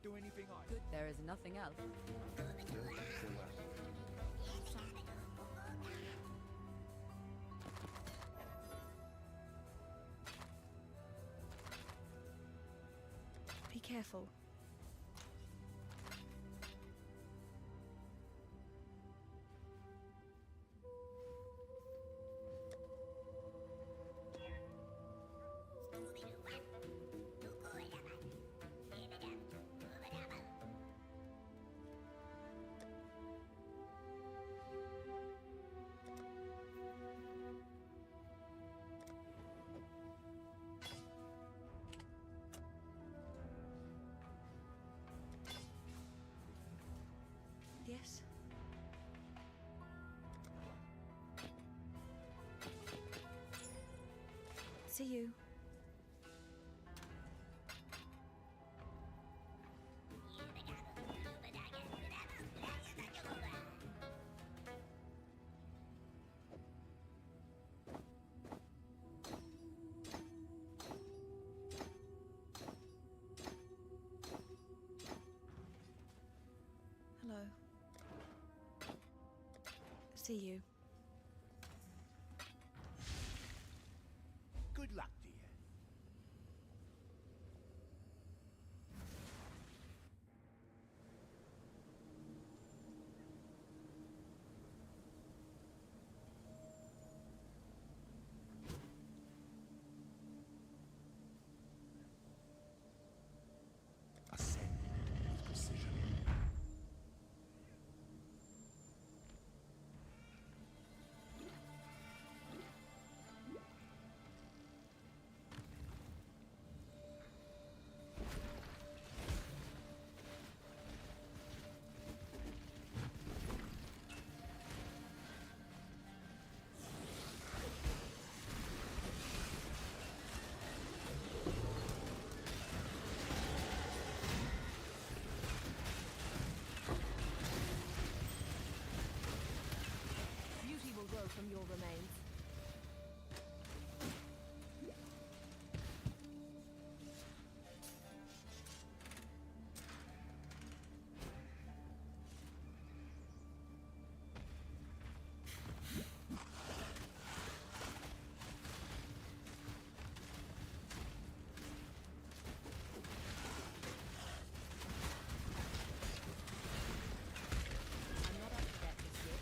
Can't do anything either. Good, there is nothing else. Be careful. Yes. See you. Hello. See you. Good luck to you. Ascend with precision. Beauty will grow from your remains. I'm not upset this year.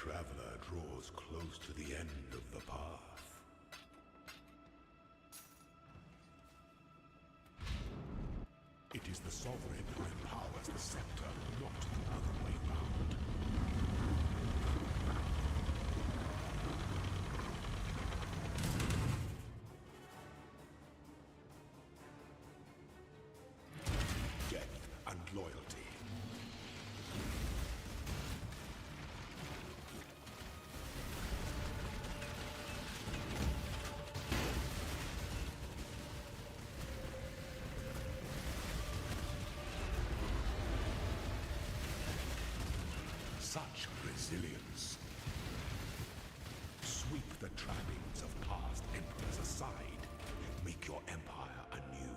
traveler draws close to the end of the path. It is the sovereign who empowers the scepter, not the other way round. Death and loyalty. Such resilience. Sweep the trappings of past emperors aside. Make your empire anew.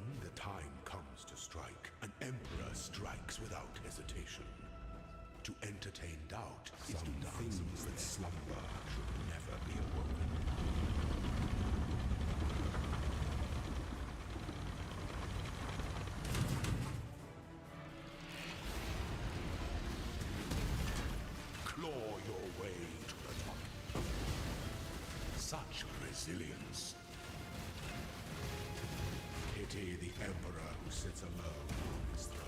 When the time comes to strike, an emperor strikes without hesitation. To entertain doubt is to dance things that slumber should never be awoken. Claw your way to the top. Such resilience. Pity the emperor who sits alone on his throne.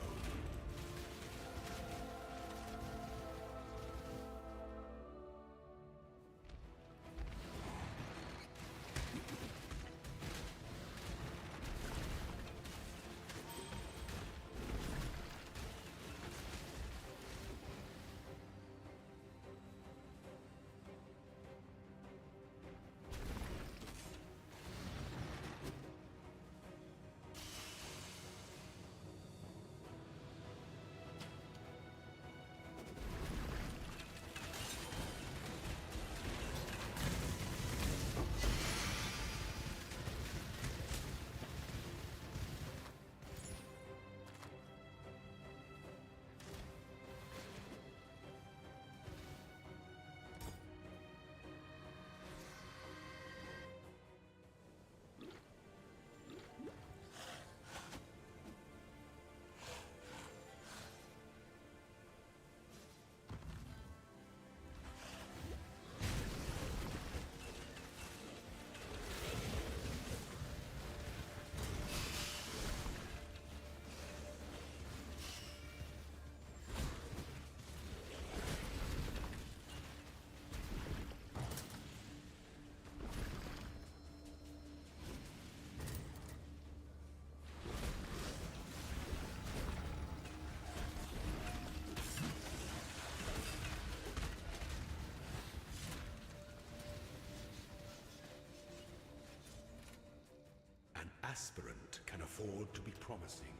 An aspirant can afford to be promising.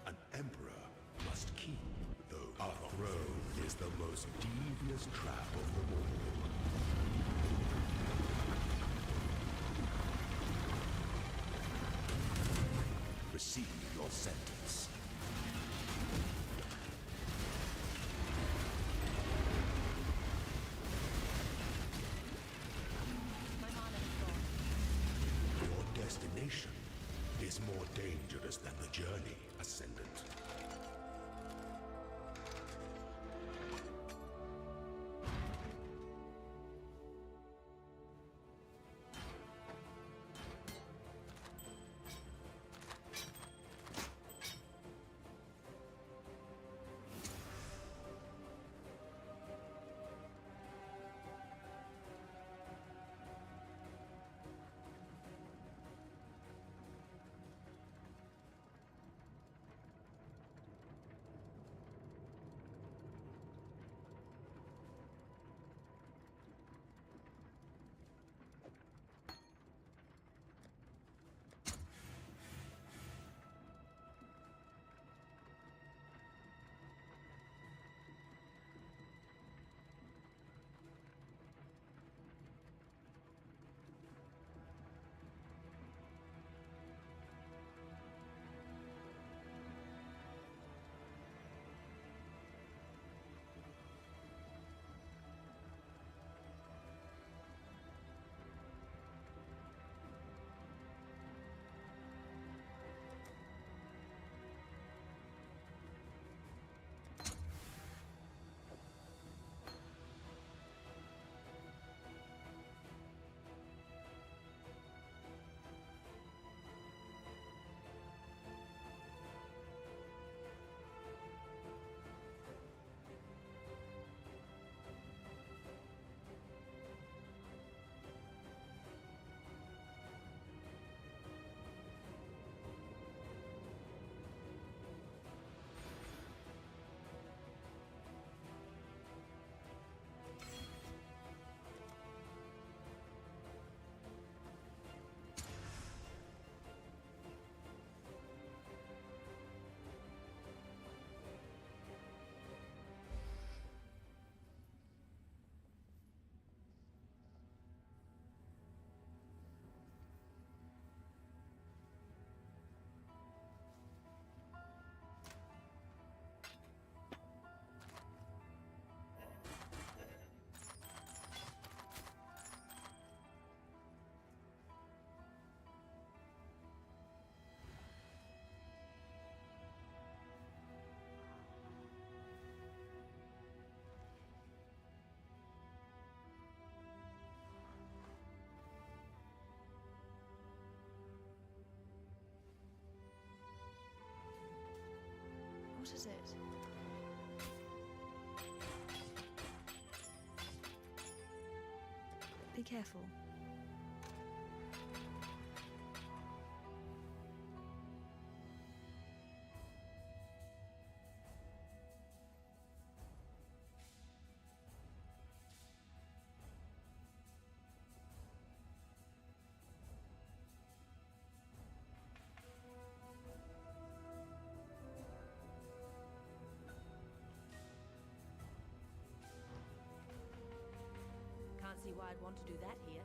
An emperor must keep, though our throne is the most devious trap of them all. Receive your sentence. My mana is gone. Your destination is more dangerous than the journey, Ascendant. What is it? Be careful. Can't see why I'd want to do that here.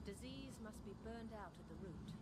Disease must be burned out at the root.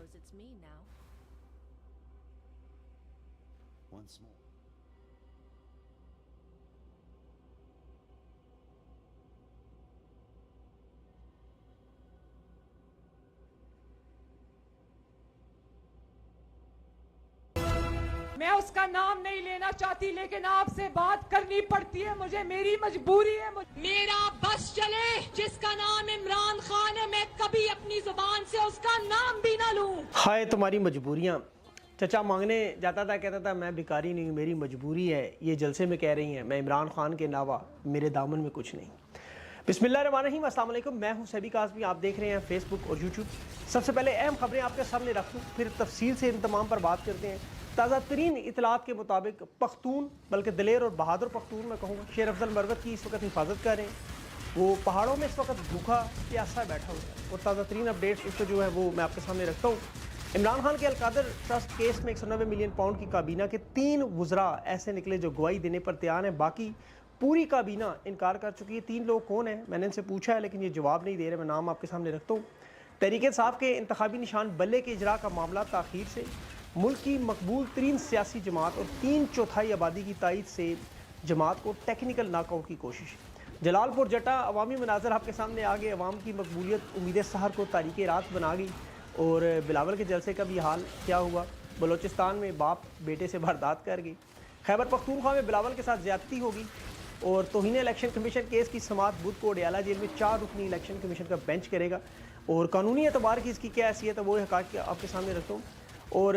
suppose it's me now. Once more. मैं उसका नाम नहीं लेना चाहती, लेकिन आपसे बात करनी पड़ती है मुझे, मेरी मजबूरी है। मेरा बस चले, जिसका नाम इमरान खान है, मैं कभी अपनी जुबान से उसका नाम भी ना लूं। हाय तुम्हारी मजबूरियाँ। चचा मांगने जाता था, कहता था मैं भिखारी नहीं हूँ, मेरी मजबूरी है। ये जलसे में कह रही हैं, मैं इमरान खान के अलावा मेरे दामन में कुछ नहीं। बिस्मिल्लाहिर्रहमानिर्रहीम, अस्सलाम वालेकुम। मैं हूँ सभी काज़मी, आप देख रहे हैं फेसबुक और यूट्यूब। सबसे पहले अहम खबरें आपके सामने रखूँ, फिर तफसील से इन तमाम पर बात करते हैं। ताज़ा तरीन इतलात के मुताबिक पख्तून, बल्कि दलेर और बहादुर पख्तून मैं कहूँगा, शेर अफजल मरवत की इस वक्त हिफाजत कर रहे हैं। वो पहाड़ों में इस वक्त भूखा प्यासा बैठा हुआ है और ताज़ा तरीन अपडेट्स उसको जो है वो मैं आपके सामने रखता हूँ। इमरान खान के अलकादर ट्रस्ट केस में 190 मिलियन पाउंड की काबीना के 3 वज़रा ऐसे निकले जो गवाही देने पर तैयार हैं, बाकी पूरी काबीना इनकार कर चुकी है। 3 लोग कौन है मैंने इनसे पूछा है, लेकिन ये जवाब नहीं दे रहे। मैं नाम आपके सामने रखता हूँ। तहरीक इंसाफ के इंतखाबी निशान बल्ले के इजरा का मामला ताख़ीर से, मुल्क की मकबूल तरीन सियासी जमात और 3/4 आबादी की तायद से जमात को टेक्निकल नाकआउट की कोशिश। जलालपुर जटा अवामी मनाजर आपके सामने आ गए। अवाम की मकबूलियत उम्मीद सहर को तारीख़ रात बना गई। और बिलावल के जलसे का भी हाल क्या हुआ। बलोचिस्तान में बाप बेटे से वारदात कर गई। खैबर पख्तूनख्वा में बिलावल के साथ ज़्यादती होगी। और तौहीन इलेक्शन कमीशन केस की समाअत बुध को अडयाला जेल में 4 रुकनी इलेक्शन कमीशन का बेंच करेगा। और कानूनी एतबार की इसकी क्या हैसियत है वो हक़ाइक़ आपके सामने रखता हूँ। और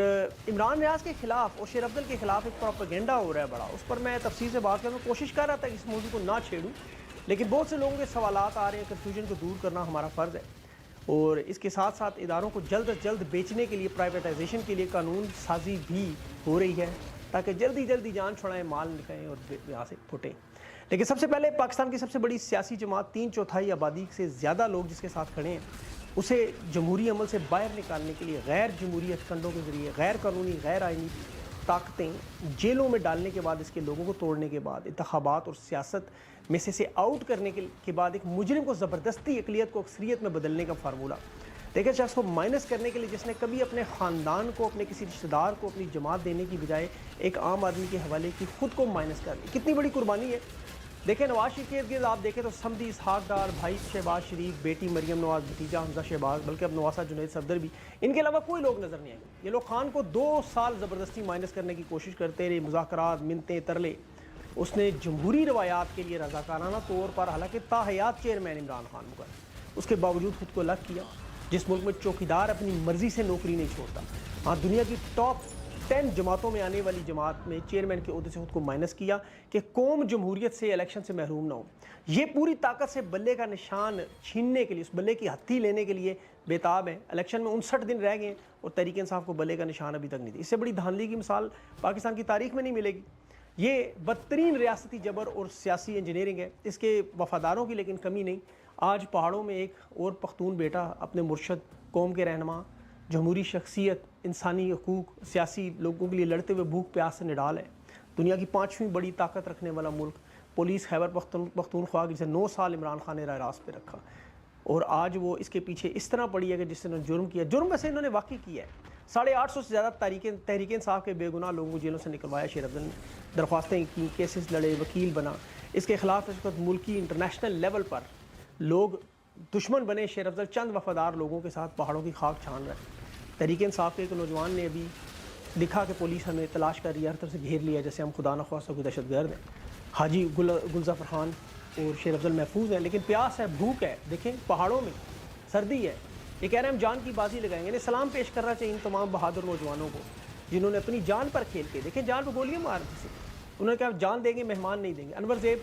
इमरान रियाज़ के ख़िलाफ़ और शेर अफजल के ख़िलाफ़ एक प्रोपेगेंडा हो रहा है बड़ा, उस पर मैं तफसील से बात करने की कोशिश कर रहा था कि इस मौजू को ना छेड़ूँ, लेकिन बहुत से लोगों के सवालात आ रहे हैं। कन्फ्यूजन को दूर करना हमारा फ़र्ज़ है। और इसके साथ साथ इदारों को जल्द अज जल्द बेचने के लिए, प्राइवेटाइजेशन के लिए कानून साजी भी हो रही है, ताकि जल्दी जल्दी जान छुड़ाएँ, माल निकलें और यहाँ से फुटें। लेकिन सबसे पहले पाकिस्तान की सबसे बड़ी सियासी जमात, 3/4 आबादी से ज़्यादा लोग जिसके साथ खड़े हैं, उसे जमहूरी अमल से बाहर निकालने के लिए गैर जमहूरी हथकंडों के ज़रिए, गैर कानूनी गैर आइनी ताकतें जेलों में डालने के बाद, इसके लोगों को तोड़ने के बाद, इंतखाबात और सियासत में से आउट करने के बाद एक मुजरिम को ज़बरदस्ती अक़लियत को अक्सरियत में बदलने का फार्मूला। देखिए, शख्स को माइनस करने के लिए जिसने कभी अपने ख़ानदान को, अपने किसी रिश्तेदार को अपनी जमात देने की बजाय एक आम आदमी के हवाले की, खुद को माइनस कर ली, कितनी बड़ी कुर्बानी है। देखें, नवाज शरीफ के इर्द गिर्द आप देखें तो समदी इसहाक डार, भाई शहबाज शरीफ, बेटी मरियम नवाज, भतीजा हमजा शहबाज, बल्कि अब नवासा जुनैद सफदर भी, इनके अलावा कोई लोग नज़र नहीं आएंगे। ये लोग खान को 2 साल ज़बरदस्ती माइनस करने की कोशिश करते रहे, मुज़ाकरात, मिन्नतें, तरले। उसने जमहूरी रवायात के लिए रज़ाकाराना तौर पर, हालांकि ताहयात चेयरमैन इमरान खान मुकर, उसके बावजूद खुद को अलग किया। जिस मुल्क में चौकीदार अपनी मर्ज़ी से नौकरी नहीं छोड़ता, हाँ, दुनिया की टॉप 10 जमातों में आने वाली जमात में चेयरमैन के ओहदे से खुद को माइनस किया कि कौम जमहूरियत से, इलेक्शन से महरूम ना हो। ये पूरी ताकत से बल्ले का निशान छीनने के लिए, उस बल्ले की हत्ती लेने के लिए बेताब है। इलेक्शन में 59 दिन रह गए और तहरीक इंसाफ को बल्ले का निशान अभी तक नहीं दी। इससे बड़ी धांधली की मिसाल पाकिस्तान की तारीख में नहीं मिलेगी। ये बदतरीन रियासती जबर और सियासी इंजीनियरिंग है, इसके वफादारों की लेकिन कमी नहीं। आज पहाड़ों में एक और पख्तून बेटा अपने मुर्शद, कौम के रहनुमा, जमहूरी शख्सियत, इंसानी हकूक़, सियासी लोगों के लिए लड़ते हुए भूख प्यास से निडाल है। दुनिया की 5वीं बड़ी ताकत रखने वाला मुल्क, पुलिस खैबर पख्तूनख्वा जिसे 9 साल इमरान खान ने राज पे रखा, और आज वो इसके पीछे इस तरह पड़ी है कि जिसने जुर्म किया, जुर्म वैसे इन्होंने वाकई किया है। 850 से ज़्यादा तहरीक इंसाफ के बेगुनाह लोगों को जेलों से निकलवाया शेर अफजल ने, दरख्वास्तें की, केसेस लड़े, वकील बना। इसके ख़िलाफ़ इस वक्त मुल्की इंटरनेशनल लेवल पर लोग दुश्मन बने। शेर अफजल चंद वफादार लोगों के साथ पहाड़ों की खाक छान रहे। तहरीक इंसाफ के एक नौजवान ने अभी लिखा कि पुलिस हमें तलाश कर रही है, हर तरफ से घेर लिया, जैसे हम खुदा न ख्वास्ता कोई दहशतगर्द हैं। हाजी गुलज़फ़र खान और शेर अफजल महफूज हैं, लेकिन प्यास है, भूख है। देखें, पहाड़ों में सर्दी है, ये कह रहे हैं हम जान की बाजी लगाएंगे। इन्हें सलाम पेश करना चाहिए इन तमाम बहादुर नौजवानों को जिन्होंने अपनी जान पर खेल के, देखें, जान पर गोलियाँ मार दी। उन्होंने कहा जान देंगे, मेहमान नहीं देंगे। अनवर ज़ेब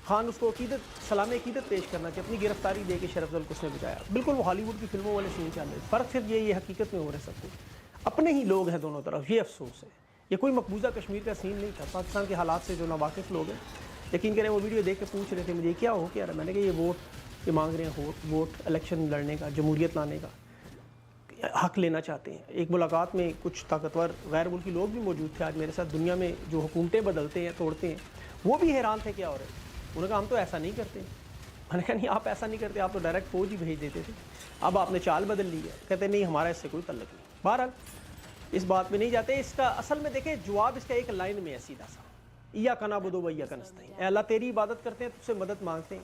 खान, उसको अकीदत, सलाम अकीदत पेश करना चाहिए। अपनी गिरफ्तारी दे के शेर अफजल को उसने बचाया। बिल्कुल वो हॉलीवुड की फिल्मों वाले सीन चल रहे। फ़र्क सिर्फ ये हकीकत में हो रहे सब कुछ अपने ही लोग हैं दोनों तरफ। ये अफसोस है, ये कोई मकबूजा कश्मीर का सीन नहीं था। पाकिस्तान के हालात से जो नावाकिफ़ लोग हैं, यकीन करें, वो वीडियो देख के पूछ रहे थे मुझे क्या हो क्या रहा। मैंने कहा ये वोट ये मांग रहे हैं, वोट इलेक्शन लड़ने का, जमहूरियत लाने का हक़ लेना चाहते हैं। एक मुलाकात में कुछ ताकतवर गैर मुल्की लोग भी मौजूद थे आज मेरे साथ। दुनिया में जो हुकूमतें बदलते हैं, तोड़ते हैं, वो भी हैरान थे क्या हो रहा है। उन्होंने कहा हम तो ऐसा नहीं करते। मैंने कहा नहीं, आप ऐसा नहीं करते, आप तो डायरेक्ट फ़ौज ही भेज देते थे, अब आपने चाल बदल ली है। कहते नहीं, हमारा इससे कोई तल्लुक़ नहीं। بہرحال اس بات میں نہیں جاتے. اس کا اصل میں دیکھیں جواب اس کا ایک لائن میں ہے سیدھا سا, ایاک نعبد و ایاک نستعین. اے اللہ تیری عبادت کرتے ہیں, تجھ سے مدد مانگتے ہیں,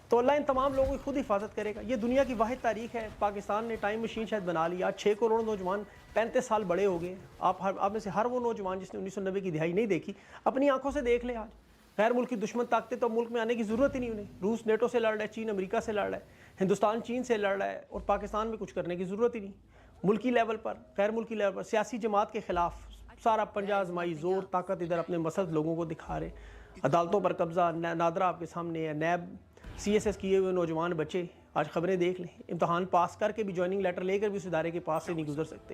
تو اللہ ان تمام لوگوں کی خود حفاظت کرے گا. یہ دنیا کی واحد تاریخ ہے. پاکستان نے ٹائم مشین شاید بنا لی. آج 6 کروڑ نوجوان 35 سال بڑے ہو گئے. آپ میں سے ہر وہ نوجوان جس نے 1990 کی دہائی نہیں دیکھی اپنی آنکھوں سے دیکھ لے. آج غیر ملکی دشمن طاقتیں تو ملک میں آنے کی ضرورت ہی نہیں انہیں. روس نیٹو سے لڑ رہا ہے, چین امریکہ سے لڑ رہا ہے, ہندوستان چین سے لڑ رہا ہے, اور پاکستان میں کچھ کرنے کی ضرورت ہی نہیں. ملکی لیول پر, غیر ملکی لیول پر سیاسی جماعت کے خلاف سارا پنجہ آزمائی, زور طاقت ادھر اپنے مسلط لوگوں کو دکھا رہے. عدالتوں پر قبضہ نادرہ آپ کے سامنے ہے. نیب CSS کیے ہوئے نوجوان بچے آج خبریں دیکھ لیں, امتحان پاس کر کے بھی جوائننگ لیٹر لے کر بھی اس ادارے کے پاس سے نہیں گزر سکتے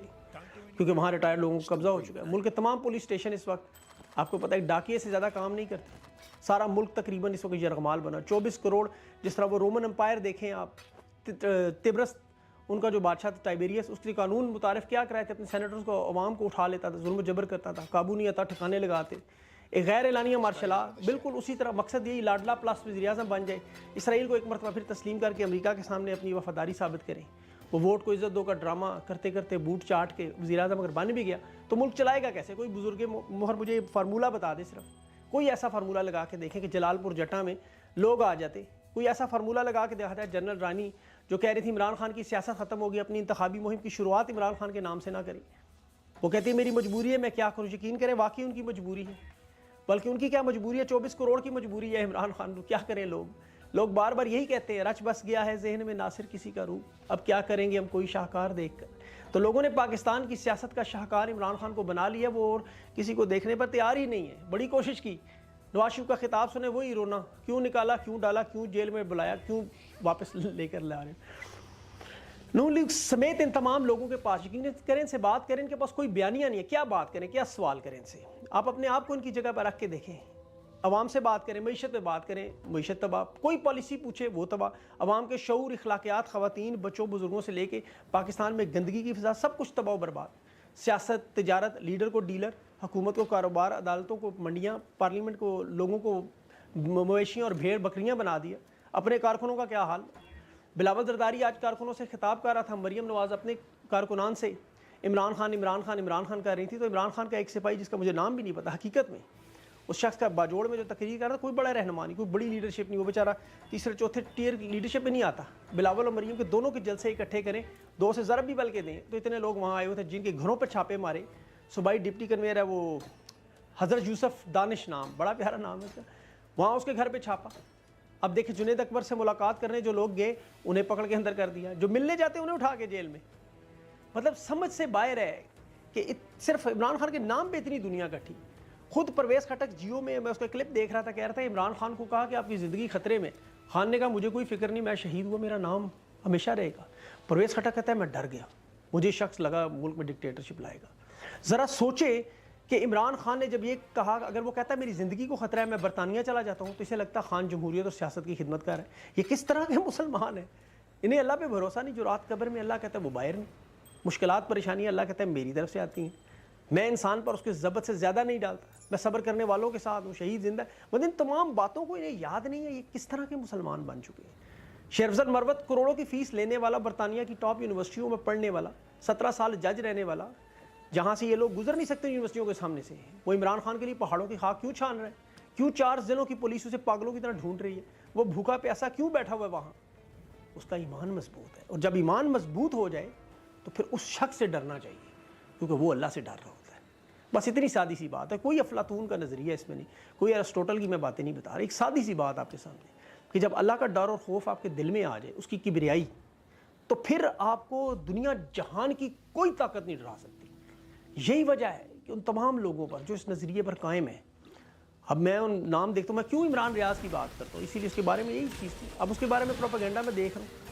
کیونکہ وہاں ریٹائرڈ لوگوں کو قبضہ ہو چکا ہے. ملک کے تمام پولیس اسٹیشن اس وقت آپ کو پتہ ہے ڈاکیے سے زیادہ کام نہیں کرتے. سارا ملک تقریباً اس وقت یرغمال بنا. 24 کروڑ جس طرح وہ رومن امپائر دیکھیں آپ, تبرس ان کا جو بادشاہ تھا ٹائبیریس, اس کے قانون متعارف کیا کرائے تھے اپنے سینیٹرز کو, عوام کو اٹھا لیتا تھا, ظلم و جبر کرتا تھا, قابو نہیں آتا, ٹھکانے لگاتے. ایک غیر اعلانیہ مارشل لا, بالکل اسی طرح مقصد یہی لاڈلا پلس وزیر اعظم بن جائے, اسرائیل کو ایک مرتبہ پھر تسلیم کر کے امریکہ کے سامنے اپنی وفاداری ثابت کریں. وہ ووٹ کو عزت دو کا ڈرامہ کرتے کرتے بوٹ چاٹ کے وزیر اعظم اگر بن بھی گیا تو ملک چلائے گا کیسے؟ کوئی بزرگ مہر مجھے فارمولہ بتا دے, صرف کوئی ایسا فارمولہ لگا کے دیکھیں کہ جلال پور جٹا میں لوگ آ جاتے. کوئی ایسا فارمولہ لگا کے دیکھا جائے. جنرل رانی جو کہہ رہی تھی عمران خان کی سیاست ختم ہوگی, اپنی انتخابی مہم کی شروعات عمران خان کے نام سے نہ کریں. وہ کہتی ہے میری مجبوری ہے, میں کیا کروں. یقین کریں واقعی ان کی مجبوری ہے, بلکہ ان کی کیا مجبوری ہے, 24 کروڑ کی مجبوری ہے عمران خان کو. کیا کریں لوگ بار بار یہی کہتے ہیں, رچ بس گیا ہے ذہن میں ناصر کسی کا روح, اب کیا کریں گے ہم کوئی شاہکار دیکھ کر. تو لوگوں نے پاکستان کی سیاست کا شاہکار عمران خان کو بنا لیا, وہ اور کسی کو دیکھنے پر تیار ہی نہیں ہے. بڑی کوشش کی, نواز شریف کا خطاب سنے وہی رونا, کیوں نکالا, کیوں ڈالا, کیوں جیل میں بلایا, کیوں واپس لے کر لا رہے. نون لیگ سمیت ان تمام لوگوں کے پاس یقین کریں, ان سے بات کریں, ان کے پاس کوئی بیانیہ نہیں ہے. کیا بات کریں, کیا سوال کریں ان سے؟ آپ اپنے آپ کو ان کی جگہ پر رکھ کے دیکھیں. عوام سے بات کریں, معیشت پہ بات کریں, معیشت تباہ, کوئی پالیسی پوچھے وہ تباہ. عوام کے شعور, اخلاقیات, خواتین, بچوں, بزرگوں سے لے کے پاکستان میں گندگی کی فضا, سب کچھ تباہ و برباد. سیاست, تجارت, لیڈر کو ڈیلر, حکومت کو کاروبار, عدالتوں کو منڈیاں, پارلیمنٹ کو لوگوں کو مویشیاں اور بھیڑ بکریاں بنا دیا. اپنے کارکنوں کا کیا حال. بلاول زرداری آج کارکنوں سے خطاب کر رہا تھا, مریم نواز اپنے کارکنان سے عمران خان عمران خان عمران خان کر رہی تھی. تو عمران خان کا ایک سپاہی جس کا مجھے نام بھی نہیں پتا حقیقت میں, اس شخص کا باجوڑ میں جو تقریر کر رہا تھا, کوئی بڑا رہنما نہیں, کوئی بڑی لیڈرشپ نہیں, وہ بیچارہ تیسرے چوتھے ٹیئر لیڈرشپ میں نہیں آتا. بلاول اور مریم کے دونوں کے جلسے اکٹھے کریں, 2 سے ضرب بھی بلکہ دیں, تو اتنے لوگ وہاں آئے ہوئے تھے جن کے گھروں پہ چھاپے مارے. صوبائی ڈپٹی کنوینر ہے وہ حضرت یوسف دانش نام, بڑا پیارا نام ہے اس کا, وہاں اس کے گھر پہ چھاپا. اب دیکھیں جنید اکبر سے ملاقات کرنے جو لوگ گئے انہیں پکڑ کے اندر کر دیا, جو ملنے جاتے انہیں اٹھا کے جیل میں. مطلب سمجھ سے باہر ہے کہ صرف عمران خان کے نام پہ اتنی دنیا کٹھی. خود پرویز خٹک جیو میں اس کا کلپ دیکھ رہا تھا, کہہ رہا تھا عمران خان کو کہا کہ آپ کی زندگی خطرے میں. خان نے کہا مجھے کوئی فکر نہیں, میں شہید ہوا, میرا نام ہمیشہ رہے گا. پرویز خٹک کہتا ہے میں ڈر گیا, مجھے شخص لگا ملک میں ڈکٹیٹرشپ لائے گا. ذرا سوچے کہ عمران خان نے جب یہ کہا, اگر وہ کہتا ہے میری زندگی کو خطرہ ہے, میں برطانیہ چلا جاتا ہوں, تو اسے لگتا خان جمہوریت اور سیاست کی خدمت کر ہے. یہ کس طرح کے مسلمان ہیں؟ انہیں اللہ پہ بھروسہ نہیں. جو رات قبر میں اللہ کہتا ہے وہ باہر نہیں. مشکلات پریشانیاں اللہ کہتا ہے میری طرف سے آتی ہیں, میں انسان پر اس کے ضبط سے زیادہ نہیں ڈالتا, میں صبر کرنے والوں کے ساتھ ہوں, شہید زندہ ہے. مطلب ان تمام باتوں کو انہیں یاد نہیں ہے. یہ کس طرح کے مسلمان بن چکے ہیں؟ شیخ افضل مروت کروڑوں کی فیس لینے والا, برطانیہ کی ٹاپ یونیورسٹیوں میں پڑھنے والا, 17 سال جج رہنے والا, جہاں سے یہ لوگ گزر نہیں سکتے یونیورسٹیوں کے سامنے سے, وہ عمران خان کے لیے پہاڑوں کی خاک کیوں چھان رہے ہیں؟ کیوں 4 ضلعوں کی پولیس اسے پاگلوں کی طرح ڈھونڈ رہی ہے؟ وہ بھوکا پیاسا کیوں بیٹھا ہوا ہے وہاں؟ اس کا ایمان مضبوط ہے, اور جب ایمان مضبوط ہو جائے تو پھر اس شخص سے ڈرنا چاہیے, کیونکہ وہ اللہ سے ڈر رہا ہوتا ہے. بس اتنی سادی سی بات ہے. کوئی افلاطون کا نظریہ اس میں نہیں, کوئی ارسطوٹل کی میں باتیں نہیں بتا رہا. ایک سادی سی بات آپ کے سامنے کہ جب اللہ کا ڈر اور خوف آپ کے دل میں آ جائے, اس کی کبریائی, تو پھر آپ کو دنیا جہان کی کوئی طاقت نہیں ڈرا سکتی. یہی وجہ ہے کہ ان تمام لوگوں پر جو اس نظریے پر قائم ہے, اب میں ان نام دیکھتا ہوں, میں کیوں عمران ریاض کی بات کرتا ہوں, اسی لیے اس کے بارے میں یہی چیز تھی. اب اس کے بارے میں پروپیگنڈا میں دیکھ رہا ہوں,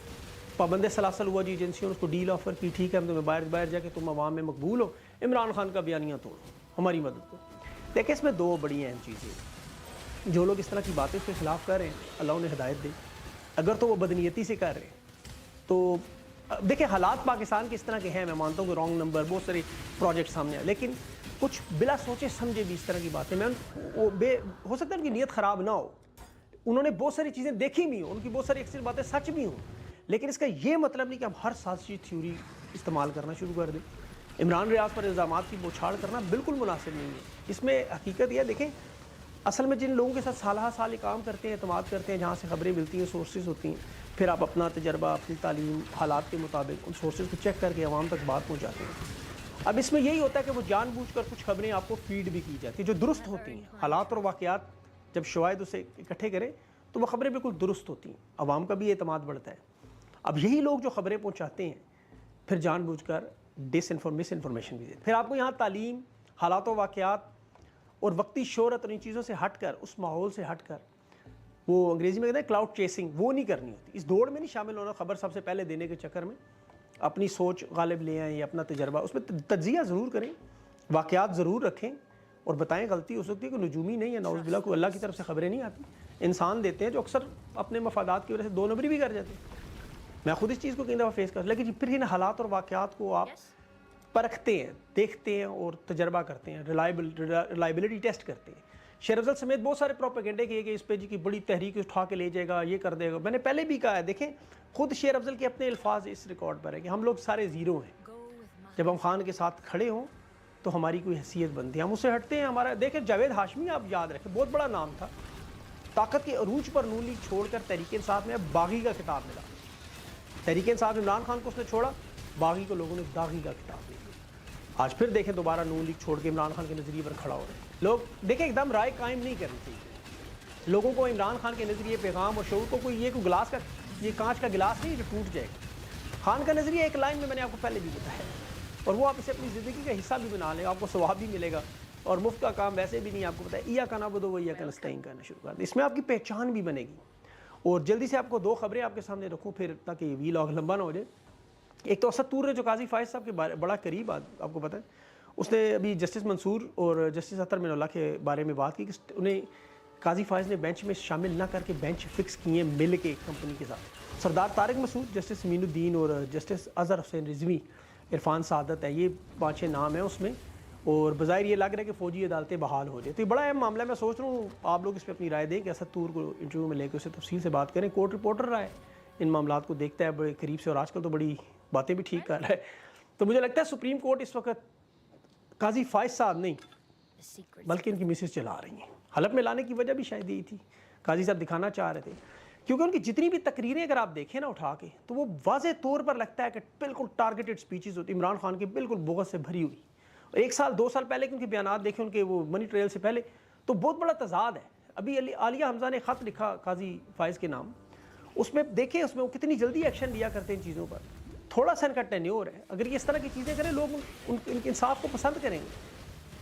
پابند سلاسل ہوا جی ایجنسیوں نے اس کو ڈیل آفر کی, ٹھیک ہے ہم تمہیں باہر جا کے تم عوام میں مقبول ہو, عمران خان کا بیانیہ توڑو, ہماری مدد کرو. دیکھیں اس میں 2 بڑی اہم چیزیں. جو لوگ اس طرح کی باتیں اس کے خلاف کر رہے ہیں, اللہ انہیں ہدایت دے. اگر تو وہ بدنیتی سے کر رہے ہیں تو دیکھیں حالات پاکستان کے اس طرح کے ہیں, میں مانتا ہوں کہ رانگ نمبر, بہت سارے پروجیکٹ سامنے آئے, لیکن کچھ بلا سوچے سمجھے بھی اس طرح کی باتیں, میں ہو سکتا ہے ان کی نیت خراب نہ ہو, انہوں نے بہت ساری چیزیں دیکھی بھی ہوں, ان کی بہت ساری اکثر باتیں سچ بھی ہوں, لیکن اس کا یہ مطلب نہیں کہ ہم ہر سازشی تھیوری استعمال کرنا شروع کر دیں. عمران ریاض پر الزامات کی بوچھاڑ کرنا بالکل مناسب نہیں ہے۔ اس میں حقیقت یہ دیکھیں، اصل میں جن لوگوں کے ساتھ سالہ سال کام کرتے ہیں، اعتماد کرتے ہیں، جہاں سے خبریں ملتی ہیں، سورسز ہوتی ہیں، پھر آپ اپنا تجربہ، اپنی تعلیم، حالات کے مطابق ان سورسز کو چیک کر کے عوام تک بات پہنچاتے ہیں۔ اب اس میں یہی ہوتا ہے کہ وہ جان بوجھ کر کچھ خبریں آپ کو فیڈ بھی کی جاتی ہیں جو درست ہوتی ہیں۔ حالات اور واقعات جب شواہد اسے اکٹھے کریں تو وہ خبریں بالکل درست ہوتی ہیں، عوام کا بھی اعتماد بڑھتا ہے۔ اب یہی لوگ جو خبریں پہنچاتے ہیں پھر جان بوجھ کر مس انفارمیشن بھی دیتے ہیں۔ پھر آپ کو یہاں تعلیم، حالات و واقعات اور وقتی شہرت اور ان چیزوں سے ہٹ کر، اس ماحول سے ہٹ کر، وہ انگریزی میں کہتے ہیں کلاؤڈ چیسنگ، وہ نہیں کرنی ہوتی۔ اس دوڑ میں نہیں شامل ہونا، خبر سب سے پہلے دینے کے چکر میں اپنی سوچ غالب لے آئیں یا اپنا تجربہ، اس میں تجزیہ ضرور کریں، واقعات ضرور رکھیں اور بتائیں۔ غلطی ہو سکتی ہے کہ نجومی نہیں ہے، نعوذ باللہ، کوئی اللہ کی طرف سے خبریں نہیں آتی، انسان دیتے ہیں جو اکثر اپنے مفادات کی وجہ سے دو نمبری بھی کر جاتے ہیں۔ میں خود اس چیز کو کئی دفعہ فیس کر، لیکن پھر ان حالات اور واقعات کو آپ پرکھتے ہیں، دیکھتے ہیں اور تجربہ کرتے ہیں، ریلائبلٹی ٹیسٹ کرتے ہیں۔ شیر افضل سمیت بہت سارے پروپیگنڈے کیے کہ اس پہ جی کی بڑی تحریک اٹھا کے لے جائے گا، یہ کر دے گا۔ میں نے پہلے بھی کہا ہے، دیکھیں خود شیر افضل کے اپنے الفاظ اس ریکارڈ پر ہے کہ ہم لوگ سارے زیرو ہیں، جب ہم خان کے ساتھ کھڑے ہوں تو ہماری کوئی حیثیت بنتی ہے، ہم اس سے ہٹتے ہیں۔ ہمارا دیکھیں جاوید ہاشمی آپ یاد رکھیں، بہت بڑا نام تھا، طاقت کے عروج پر نون لیگ چھوڑ کر تحریک انصاف میں باغی کا خطاب ملا۔ تحریک انصاف عمران خان کو اس نے چھوڑا، باغی کو لوگوں نے داغی کا خطاب دیا۔ آج پھر دیکھیں دوبارہ نون لیگ چھوڑ کے عمران خان کے نظریے پر کھڑا ہو رہے ہیں لوگ۔ دیکھیں ایک دم رائے قائم نہیں کرنی چاہیے لوگوں کو، عمران خان کے نظریے، پیغام اور شعور کو کوئی یہ کوئی گلاس کا، یہ کانچ کا گلاس نہیں جو ٹوٹ جائے گا۔ خان کا نظریہ ایک لائن میں نے آپ کو پہلے بھی بتایا، اور وہ آپ اسے اپنی زندگی کا حصہ بھی بنا لیں، آپ کو ثواب بھی ملے گا، اور مفت کا کام ویسے بھی نہیں۔ آپ کو پتہ ہے ایاک نعبد و ایاک نستعین کرنا شروع کر دیں، اس میں آپ کی پہچان بھی بنے گی۔ اور جلدی سے آپ کو دو خبریں آپ کے سامنے رکھوں پھر تاکہ یہ ویلاگ لمبا نہ ہو جائے۔ ایک تو اسد طور نے جو قاضی فائز صاحب کے بڑا قریب آپ کو پتہ ہے، اس نے ابھی جسٹس منصور اور جسٹس اطہر من اللہ کے بارے میں بات کی کہ انہیں قاضی فائز نے بینچ میں شامل نہ کر کے بینچ فکس کیے ہیں مل کے کمپنی کے ساتھ۔ سردار طارق مسعود، جسٹس امین الدین اور جسٹس اظہر حسین رضوی، عرفان سعادت ہے، یہ 5-6 نام ہیں اس میں، اور بظاہر یہ لگ رہا ہے کہ فوجی عدالتیں بحال ہو جائے۔ تو یہ بڑا اہم معاملہ ہے، میں سوچ رہا ہوں آپ لوگ اس پہ اپنی رائے دیں کہ اسد طور کو انٹرویو میں لے کے اسے تفصیل سے بات کریں۔ کورٹ رپورٹر رہا ہے، ان معاملات کو دیکھتا ہے بڑے قریب سے، اور آج کل تو بڑی باتیں بھی ٹھیک کر رہا ہے۔ تو مجھے لگتا ہے سپریم کورٹ اس وقت قاضی فائز صاحب نہیں بلکہ ان کی مسز چلا رہی ہیں۔ حلب میں لانے کی وجہ بھی شاید یہی تھی، قاضی صاحب دکھانا چاہ رہے تھے، کیونکہ ان کی جتنی بھی تقریریں اگر آپ دیکھیں نا اٹھا کے تو وہ واضح طور پر لگتا ہے کہ بالکل ٹارگیٹڈ سپیچز ہوتی، عمران خان کی بالکل بغض سے بھری ہوئی۔ اور 1 سال 2 سال پہلے کے ان کے بیانات دیکھیں، ان کے وہ منی ٹریل سے پہلے، تو بہت بڑا تضاد ہے۔ ابھی عالیہ حمزہ نے خط لکھا قاضی فائز کے نام، اس میں دیکھیں اس میں وہ کتنی جلدی ایکشن لیا کرتے ہیں ان چیزوں پر۔ تھوڑا سا ان کا ٹینیور ہے، اگر یہ اس طرح کی چیزیں کریں لوگ ان کے انصاف کو پسند کریں گے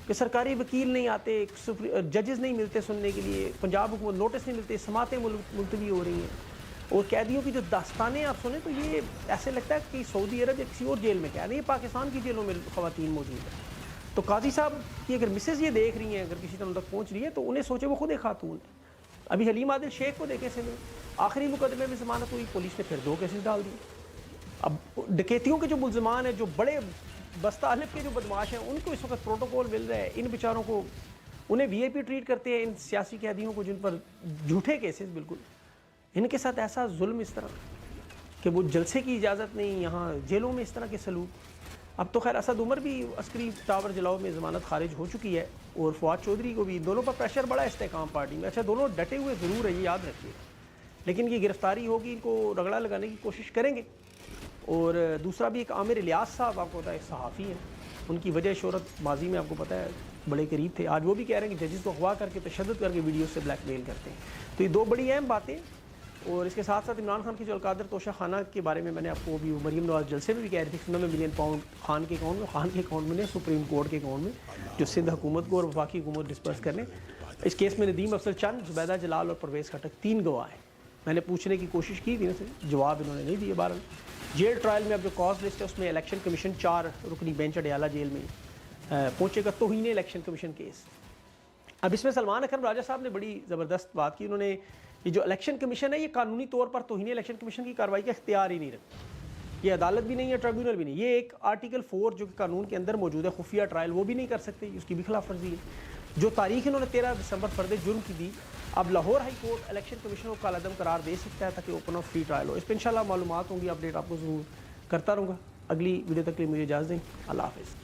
کہ سرکاری وکیل نہیں آتے، ججز نہیں ملتے سننے کے لیے، پنجاب حکومت نوٹس نہیں ملتے، سماعتیں ملتوی ہو رہی ہیں، اور قیدیوں کی جو داستانیں آپ سنیں تو یہ ایسے لگتا ہے کہ سعودی عرب یا کسی اور جیل میں قید ہے، یہ پاکستان کی جیلوں میں خواتین موجود ہیں۔ تو قاضی صاحب کی اگر مسز یہ دیکھ رہی ہیں، اگر کسی طرح تک پہنچ رہی ہے تو انہیں سوچے وہ خود ایک خاتون ہے۔ ابھی حلیم عادل شیخ کو دیکھیں سے آخری مقدمے میں ضمانت ہوئی، پولیس نے پھر 2 کیسز ڈال دیے۔ اب ڈکیتیوں کے جو ملزمان ہیں، جو بڑے بستہ الف کے جو بدماش ہیں، ان کو اس وقت پروٹوکول مل رہا ہے، ان بیچاروں کو انہیں وی آئی پی ٹریٹ کرتے ہیں، ان سیاسی قیدیوں کو جن پر جھوٹے کیسز، بالکل ان کے ساتھ ایسا ظلم اس طرح کہ وہ جلسے کی اجازت نہیں، یہاں جیلوں میں اس طرح کے سلوک۔ اب تو خیر اسد عمر بھی عسکری ٹاور جلاؤ میں ضمانت خارج ہو چکی ہے، اور فواد چودھری کو بھی، دونوں پر پریشر بڑا ہے استحکام پارٹی میں۔ اچھا دونوں ڈٹے ہوئے ضرور ہے، یہ یاد رکھیے، لیکن یہ گرفتاری ہوگی، ان کو رگڑا لگانے کی کوشش کریں گے۔ اور دوسرا بھی ایک عامر الیاس صاحب، آپ کو پتہ ہے ایک صحافی ہیں، ان کی وجہ شہرت ماضی میں آپ کو پتہ ہے بڑے قریب تھے، آج وہ بھی کہہ رہے ہیں کہ ججز کو اغوا کر کے تشدد کر کے ویڈیو سے بلیک میل کرتے ہیں۔ تو یہ 2 بڑی اہم باتیں، اور اس کے ساتھ ساتھ عمران خان کی جو القادر توشہ خانہ کے بارے میں نے آپ کو بھی مریم نواز جلسے میں بھی کہہ رہی تھی، 9 ملین پاؤنڈ خان کے اکاؤنٹ میں، خان کے اکاؤنٹ میں نہیں، سپریم کورٹ کے اکاؤنٹ میں، جو سندھ حکومت کو اور وفاقی حکومت ڈسپرس کرنے۔ اس کیس میں ندیم افضل چند، زبیدہ جلال اور پرویز خٹک 3 گواہ ہیں۔ میں نے پوچھنے کی کوشش کی تھی ان سے، جواب انہوں نے نہیں دیے۔ بہرحال جیل ٹرائل میں اب جو کاز لسٹ ہے اس میں الیکشن کمیشن 4 رکنی بینچ اڈیالہ جیل میں پہنچے گا، توہین الیکشن کمیشن کیس۔ اب اس میں سلمان اکرم راجہ صاحب نے بڑی زبردست بات کی، انہوں نے یہ جو الیکشن کمیشن ہے یہ قانونی طور پر توہین الیکشن کمیشن کی کارروائی کا اختیار ہی نہیں رکھتی، یہ عدالت بھی نہیں ہے، ٹریبیونل بھی نہیں، یہ ایک آرٹیکل 4 جو کہ قانون کے اندر موجود ہے، خفیہ ٹرائل، وہ بھی نہیں کر سکتے، اس کی بھی خلاف ورزی ہے۔ جو تاریخ انہوں نے 13 دسمبر فرد جرم کی دی، اب Lahore high court election commission کو کالعدم قرار دے سکتا ہے تاکہ اوپن اور فری ٹرائل ہو۔ اس پہ انشاءاللہ معلومات ہوں گی، اپڈیٹ آپ کو ضرور کرتا رہوں گا۔ अगली वीडियो तक के लिए मुझे इजाज़त दें। अल्लाह हाफिज़।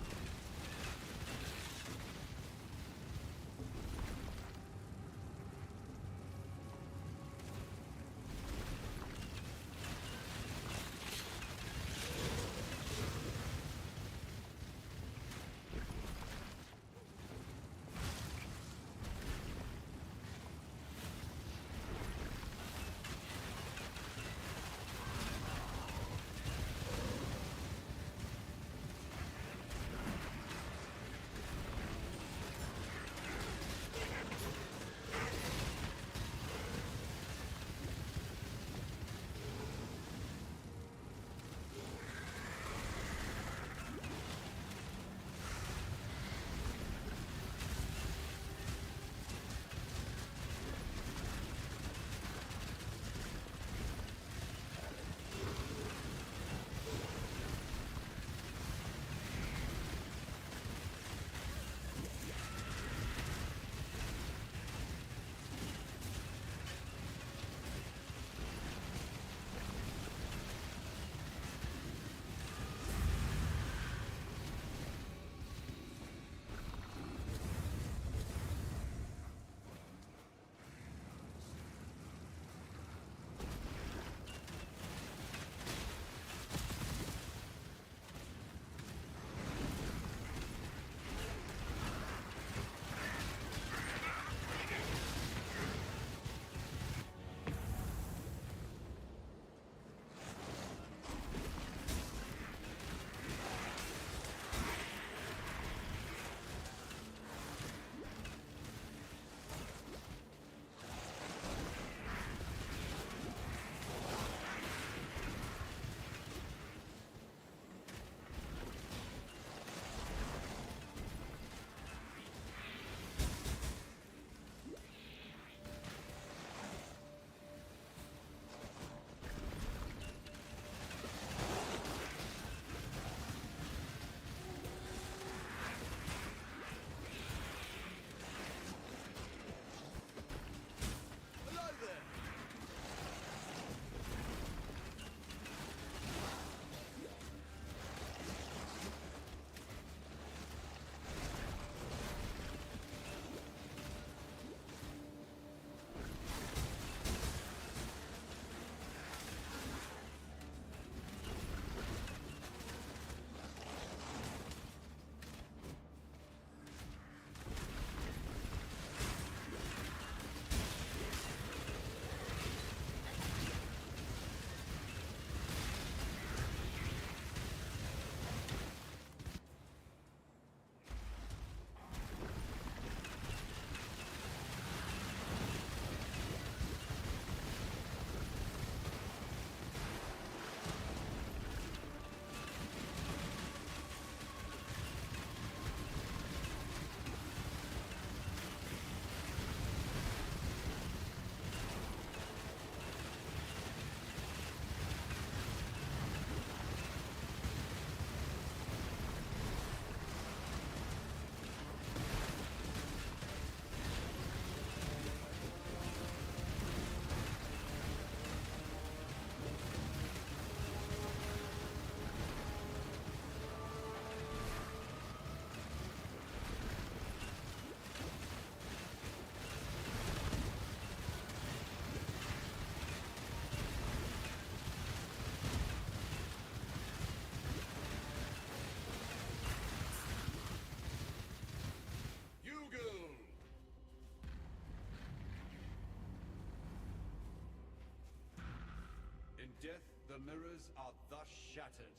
death, the mirrors are thus shattered.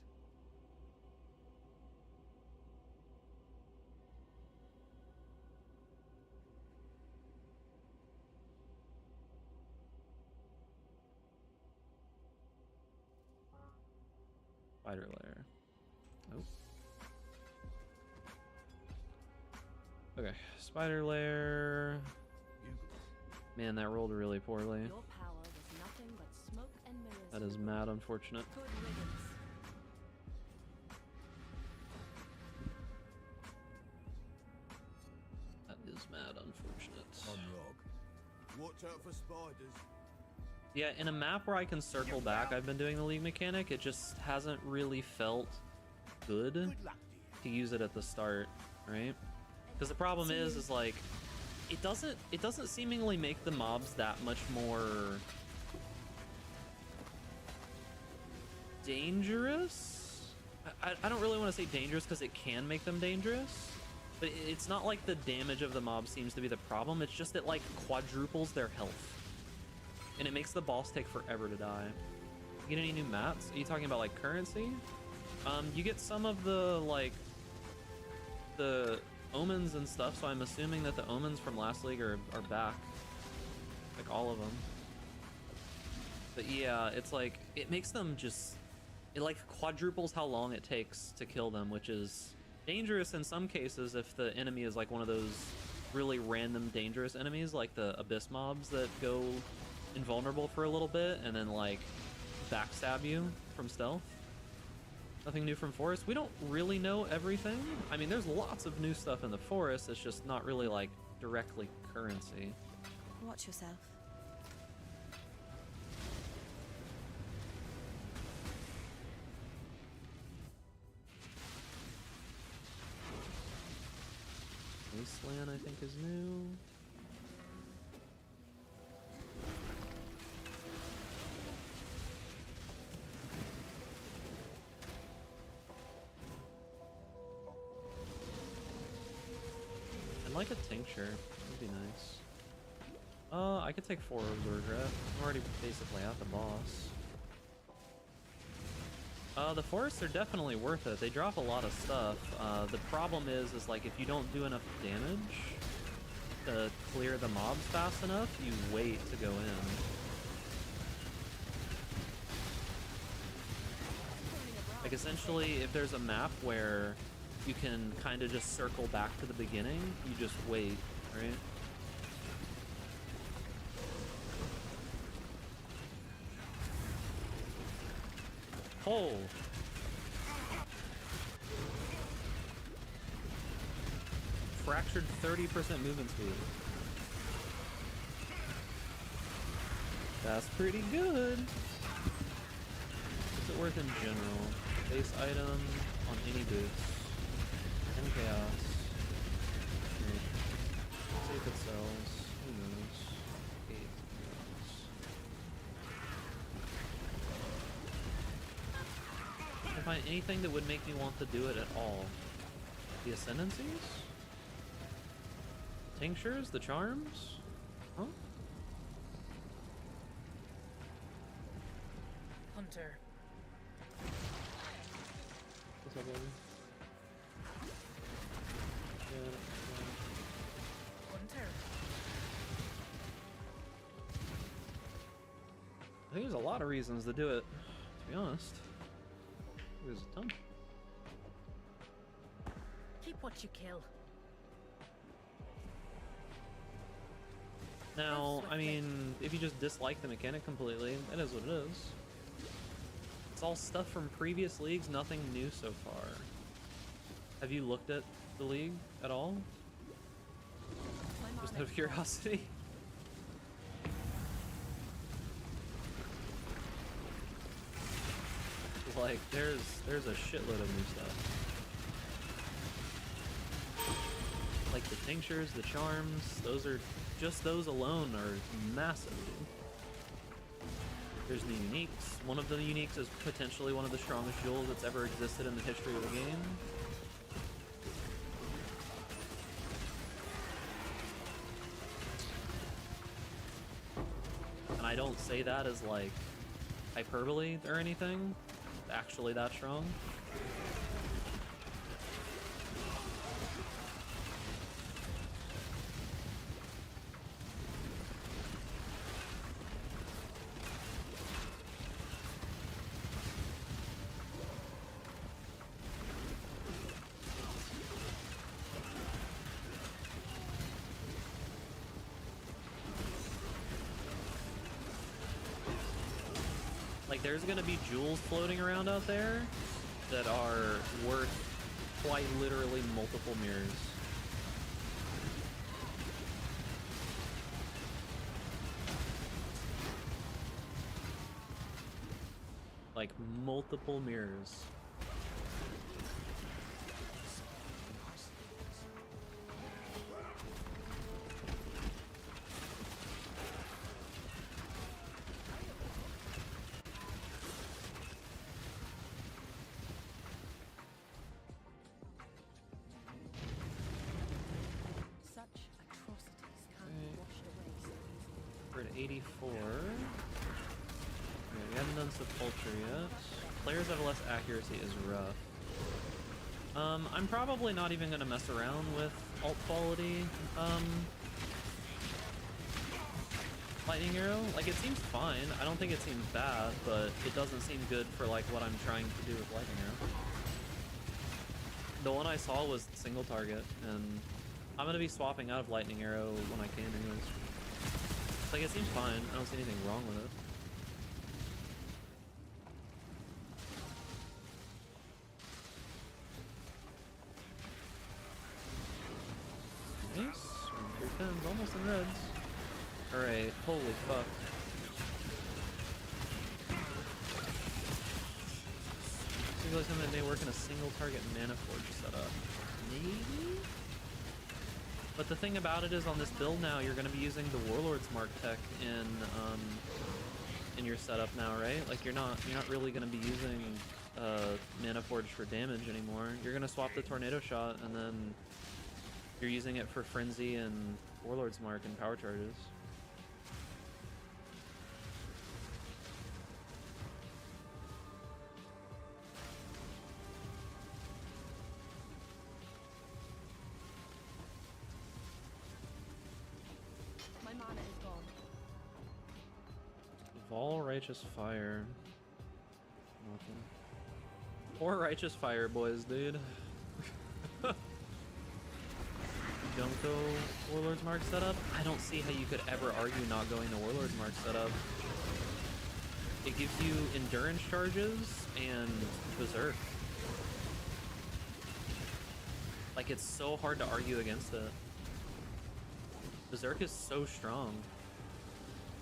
Spider lair. Nope. Okay, spider lair. Man, that rolled really poorly. Your power was nothing but smoke and mirrors. That is mad unfortunate. Good riddance. That is mad unfortunate. Watch out for spiders. Yeah, in a map where I can circle back, I've been doing the league mechanic, it just hasn't really felt good to use it at the start, right? Because the problem is like it doesn't seemingly make the mobs that much more dangerous. I don't really want to say dangerous because it can make them dangerous, but it's not like the damage of the mob seems to be the problem. It's just it like quadruples their health, and it makes the boss take forever to die. You get any new mats? Are you talking about like currency? You get some of the like the omens and stuff, so I'm assuming that the omens from last league are back, like all of them. But yeah, it's like it makes them just, it like quadruples how long it takes to kill them, which is dangerous in some cases if the enemy is like one of those really random dangerous enemies, like the abyss mobs that go invulnerable for a little bit and then like backstab you from stealth. Nothing new from Forest. We don't really know everything. I mean, there's lots of new stuff in the Forest. It's just not really like directly currency. Watch yourself. Wasteland, I think, is new. I'd like a tincture. That'd be nice. I could take 4 of the regret. I'm already basically at the boss. The forests are definitely worth it. They drop a lot of stuff. The problem is like if you don't do enough damage to clear the mobs fast enough, you wait to go in. Like essentially, if there's a map where you can kind of just circle back to the beginning, you just wait, right? Oh! Fractured 30% movement speed. That's pretty good. What's it worth in general? Base item on any boots. 10 chaos. Okay. See if it sells. Who knows? 8 chaos. Can I find anything that would make me want to do it at all? The ascendancies? Tinctures? The charms? Huh? Hunter. What's up, baby? Hunter. I think there's a lot of reasons to do it, to be honest. There's a ton. Keep what you kill. Now, I mean, if you just dislike the mechanic completely, that is what it is. It's all stuff from previous leagues, nothing new so far. Have you looked at the league at all? Just out of curiosity? Like, there's a shitload of new stuff. Like the tinctures, the charms, those are, just those alone are massive. There's new uniques. One of the uniques is potentially one of the strongest jewels that's ever existed in the history of the game. And I don't say that as like hyperbole or anything. It's actually that strong. Like, there's gonna be jewels floating around out there that are worth quite literally multiple mirrors. Like, multiple mirrors. 84. Okay, we haven't done Sepulture yet. Players have less accuracy is rough. I'm probably not even gonna mess around with alt quality. Lightning arrow, like it seems fine. I don't think it seems bad, but it doesn't seem good for like what I'm trying to do with lightning arrow. The one I saw was single target, and I'm gonna be swapping out of lightning arrow when I can anyways. Like it seems fine. I don't see anything wrong with it. Nice. 310s, almost in reds. Alright, holy fuck. Seems like something that may work in a single target mana forge setup. Maybe? But the thing about it is on this build now, you're going to be using the Warlord's Mark tech in your setup now, right? Like you're not really going to be using mana forge for damage anymore. You're going to swap the tornado shot and then you're using it for frenzy and Warlord's Mark and power charges. My mana is gone. Vol Righteous Fire. Nothing. Or Righteous Fire, boys, dude. Don't go Warlord's Mark setup? I don't see how you could ever argue not going to Warlord's Mark setup. It gives you endurance charges and berserk. Like it's so hard to argue against it. Berserk is so strong.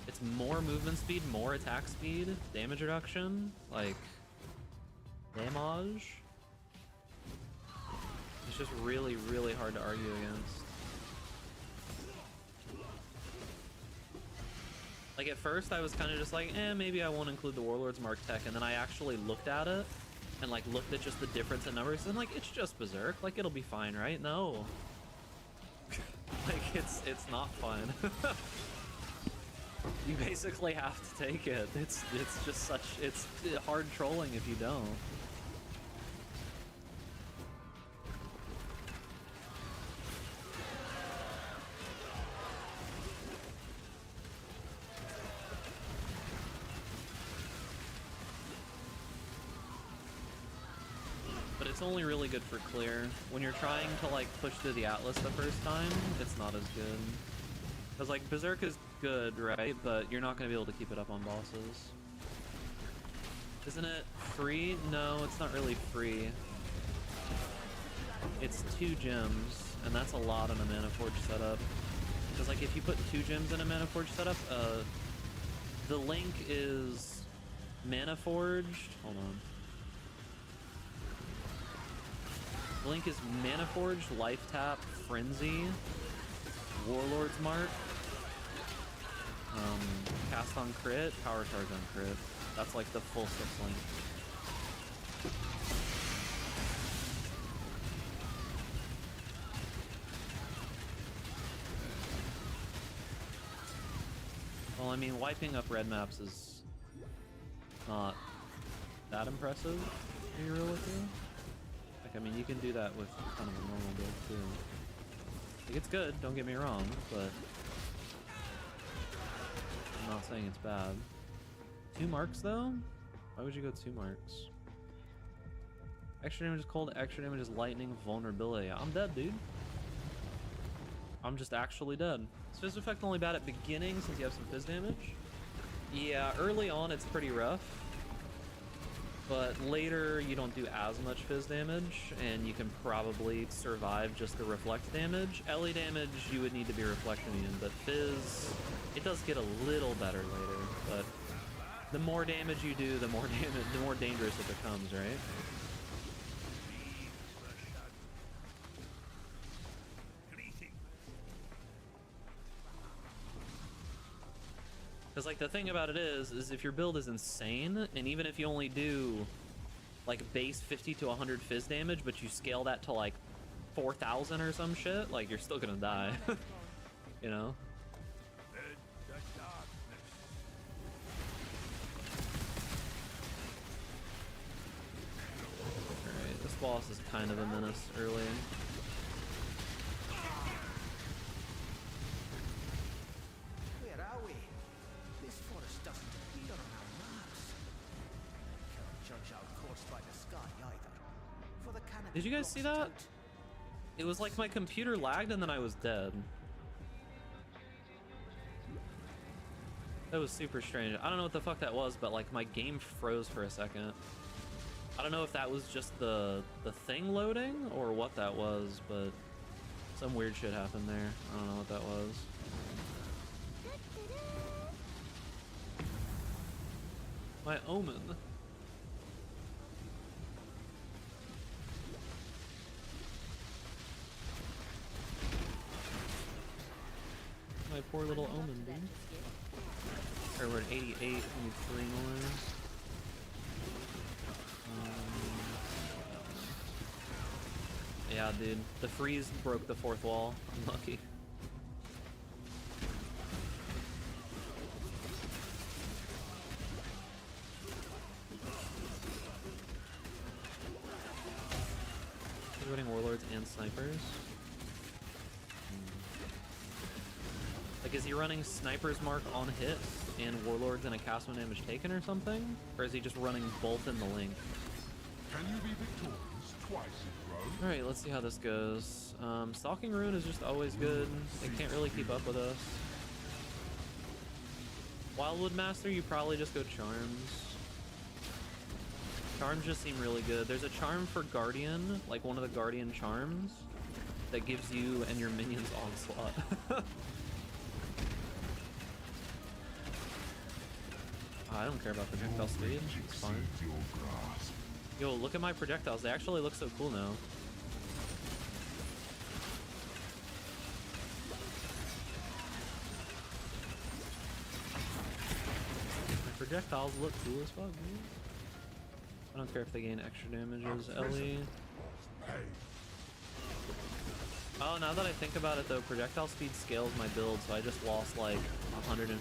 It's more movement speed, more attack speed, damage reduction, like damage. It's just really, really hard to argue against. Like at first I was kind of just like, maybe I won't include the Warlord's Mark tech, and then I actually looked at it and like looked at just the difference in numbers and like, it's just Berserk, like it'll be fine, right? No. Like it's not fun. You basically have to take it. It's just such, it's hard trolling if you don't. But it's only really good for clear. When you're trying to like push through the Atlas the first time, it's not as good. Because like Berserk is good, right? But you're not going to be able to keep it up on bosses. Isn't it free? No, it's not really free. It's 2 gems, and that's a lot on a Mana Forge setup. Because like if you put 2 gems in a Mana Forge setup, the link is Mana Forged. Hold on. The link is Mana Forged, Life Tap, Frenzy, Warlord's Mark, Cast on Crit, Power Charge on Crit. That's like the full 6 link. Well, I mean, wiping up red maps is not that impressive, to be real with you. Like, I mean, you can do that with kind of a normal build, too. Like, it's good, don't get me wrong, but I'm not saying it's bad. 2 marks, though? Why would you go 2 marks? Extra damage is cold, extra damage is lightning, vulnerability. I'm dead, dude. I'm just actually dead. Is Fizz effect only bad at beginning since you have some Fizz damage? Yeah, early on it's pretty rough. But later you don't do as much Fizz damage, and you can probably survive just the reflect damage. LE damage you would need to be reflecting in, but Fizz, it does get a little better later. But the more damage you do, the more dangerous it becomes, right? Because like the thing about it is if your build is insane, and even if you only do like base 50 to 100 Fizz damage, but you scale that to like 4,000 or some shit, like you're still gonna die. You know? boss is kind of a menace early. Where are we? This forest doesn't appear on our maps. Can't judge our course by the sky either. For the canopy Did you guys see blocks it that? out. It was like my computer lagged and then I was dead. That was super strange. I don't know what the fuck that was, but like my game froze for a second. I don't know if that was just the thing loading or what that was, but some weird shit happened there. I don't know what that was. My omen. My poor little omen, dude. Or we're at 88, we need 3 more. Yeah, dude. The freeze broke the 4th wall. Unlucky. We're running warlords and snipers. Like, is he running Sniper's Mark on hit and Warlords and a cast when damage taken or something? Or is he just running both in the link? Can you be victorious twice in a row? Alright, let's see how this goes. Stalking Rune is just always good. It can't really keep up with us. Wildwood Master, you probably just go Charms. Charms just seem really good. There's a charm for Guardian, like one of the Guardian charms, that gives you and your minions Onslaught. I don't care about projectile speed, it's fine. Yo, look at my projectiles, they actually look so cool now. My projectiles look cool as fuck, dude. I don't care if they gain extra damages. Ellie. Oh, now that I think about it though, projectile speed scales my build, so I just lost like 150%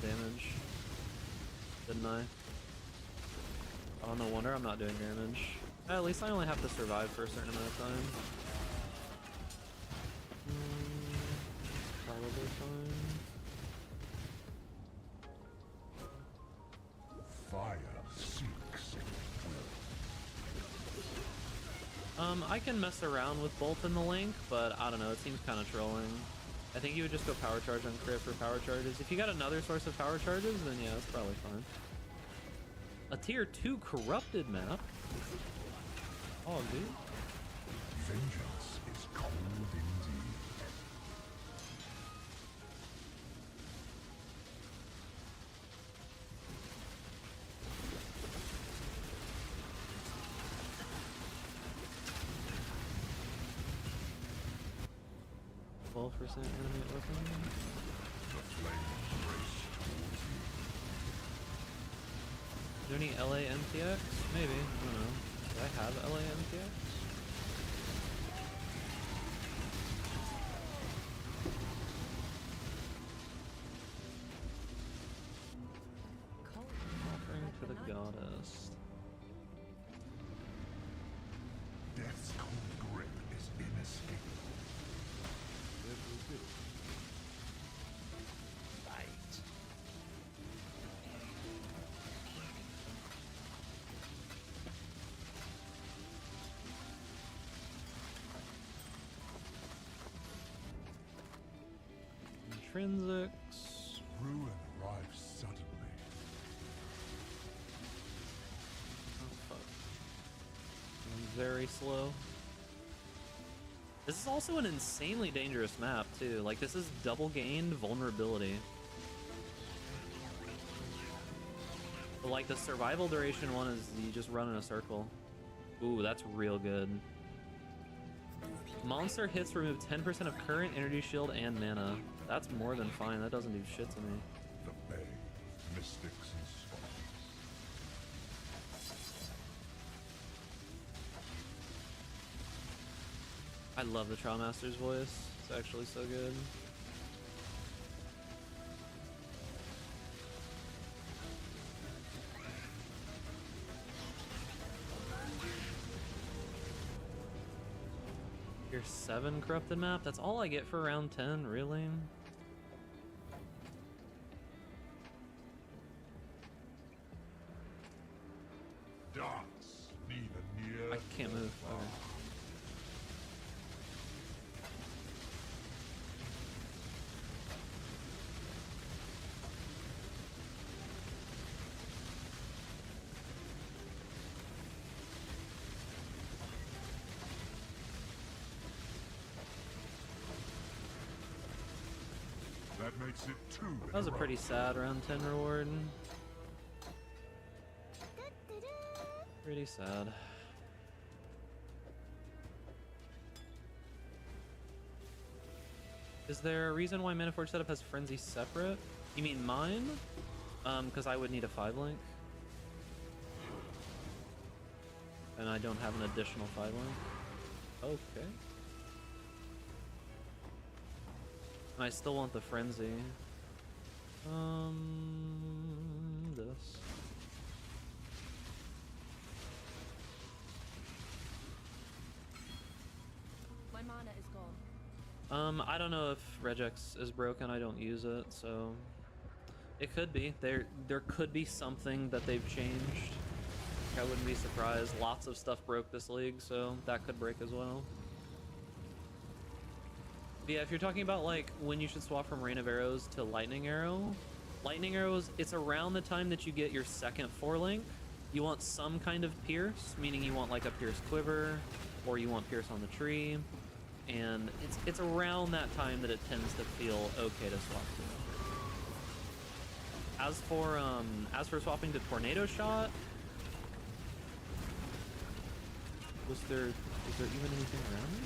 damage. Didn't I? Oh, no wonder I'm not doing damage. At least I only have to survive for a certain amount of time. Probably fine. Fire seeks. I can mess around with both in the link, but I don't know, it seems kind of trolling. I think you would just go power charge on crit for power charges. If you got another source of power charges, then yeah, it's probably fine. A tier 2 corrupted map. Oh, dude. Vengeance is cold indeed. %, animate weapon. The flames race towards you. Is there any LA MTX? Maybe. I don't know. Do I have LA MTX? Offering to the goddess. Death's cold grip is inescapable. Right. Intrinsics. Ruin arrives suddenly. Oh fuck. I'm very slow. This is also an insanely dangerous map too. Like this is double gained vulnerability. But like the survival duration one is you just run in a circle. Ooh, that's real good. Monster hits remove 10% of current, energy shield, and mana. That's more than fine. That doesn't do shit to me. The Bay, mystics and swamps. I love the Trial Master's voice. It's actually so good. Tier 7 corrupted map? That's all I get for round 10, really? Darts neither near. I can't move. Okay. That makes it two. That was a pretty sad round 10 reward. Pretty sad. Is there a reason why Manaforge setup has Frenzy separate? You mean mine? Because I would need a 5-link. And I don't have an additional 5-link. Okay. And I still want the Frenzy. This. My mana is gone. I don't know if Regex is broken. I don't use it, so it could be. There could be something that they've changed. I wouldn't be surprised. Lots of stuff broke this league, so that could break as well. But yeah, if you're talking about like when you should swap from Rain of Arrows to Lightning Arrows, it's around the time that you get your second 4-link. You want some kind of Pierce, meaning you want like a Pierce Quiver, or you want Pierce on the tree, and it's around that time that it tends to feel okay to swap to. As for swapping to Tornado Shot, was there even anything around me?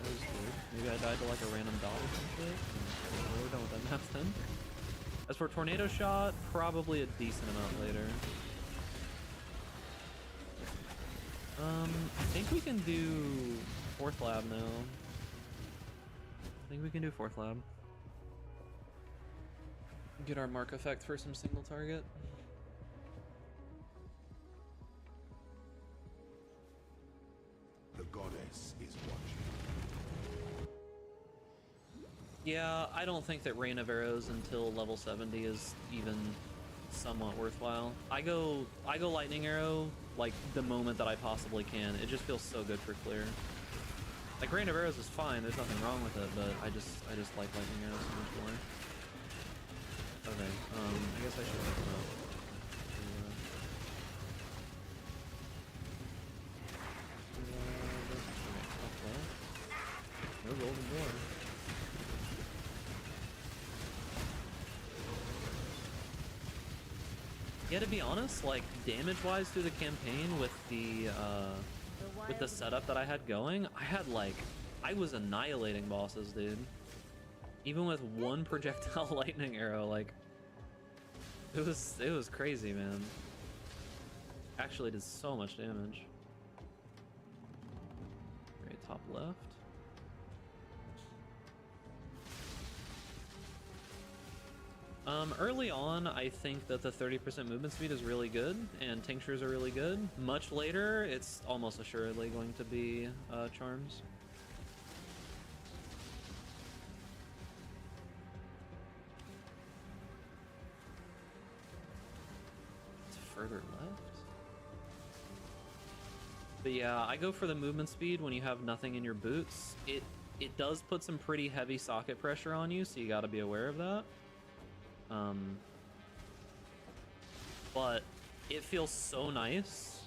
That was weird. Maybe I died to like a random dot or some shit. And we're done with that map then. As for Tornado Shot, probably a decent amount later. I think we can do 4th lab now. I think we can do 4th lab. Get our mark effect for some single target. The goddess is watching. Yeah, I don't think that Rain of Arrows until level 70 is even somewhat worthwhile. I go Lightning Arrow like the moment that I possibly can. It just feels so good for clear. Like Rain of Arrows is fine, there's nothing wrong with it, but I just like Lightning Arrows so much more. Okay, I guess I should pick them up. No golden door. Yeah, to be honest, like damage-wise through the campaign with the setup that I had going, I was annihilating bosses, dude. Even with one projectile lightning arrow, like it was crazy, man. Actually did so much damage. Right, top left. Early on, I think that the 30% movement speed is really good, and tinctures are really good. Much later, it's almost assuredly going to be charms. It's further left. But yeah, I go for the movement speed when you have nothing in your boots. It does put some pretty heavy socket pressure on you, so you got to be aware of that. But it feels so nice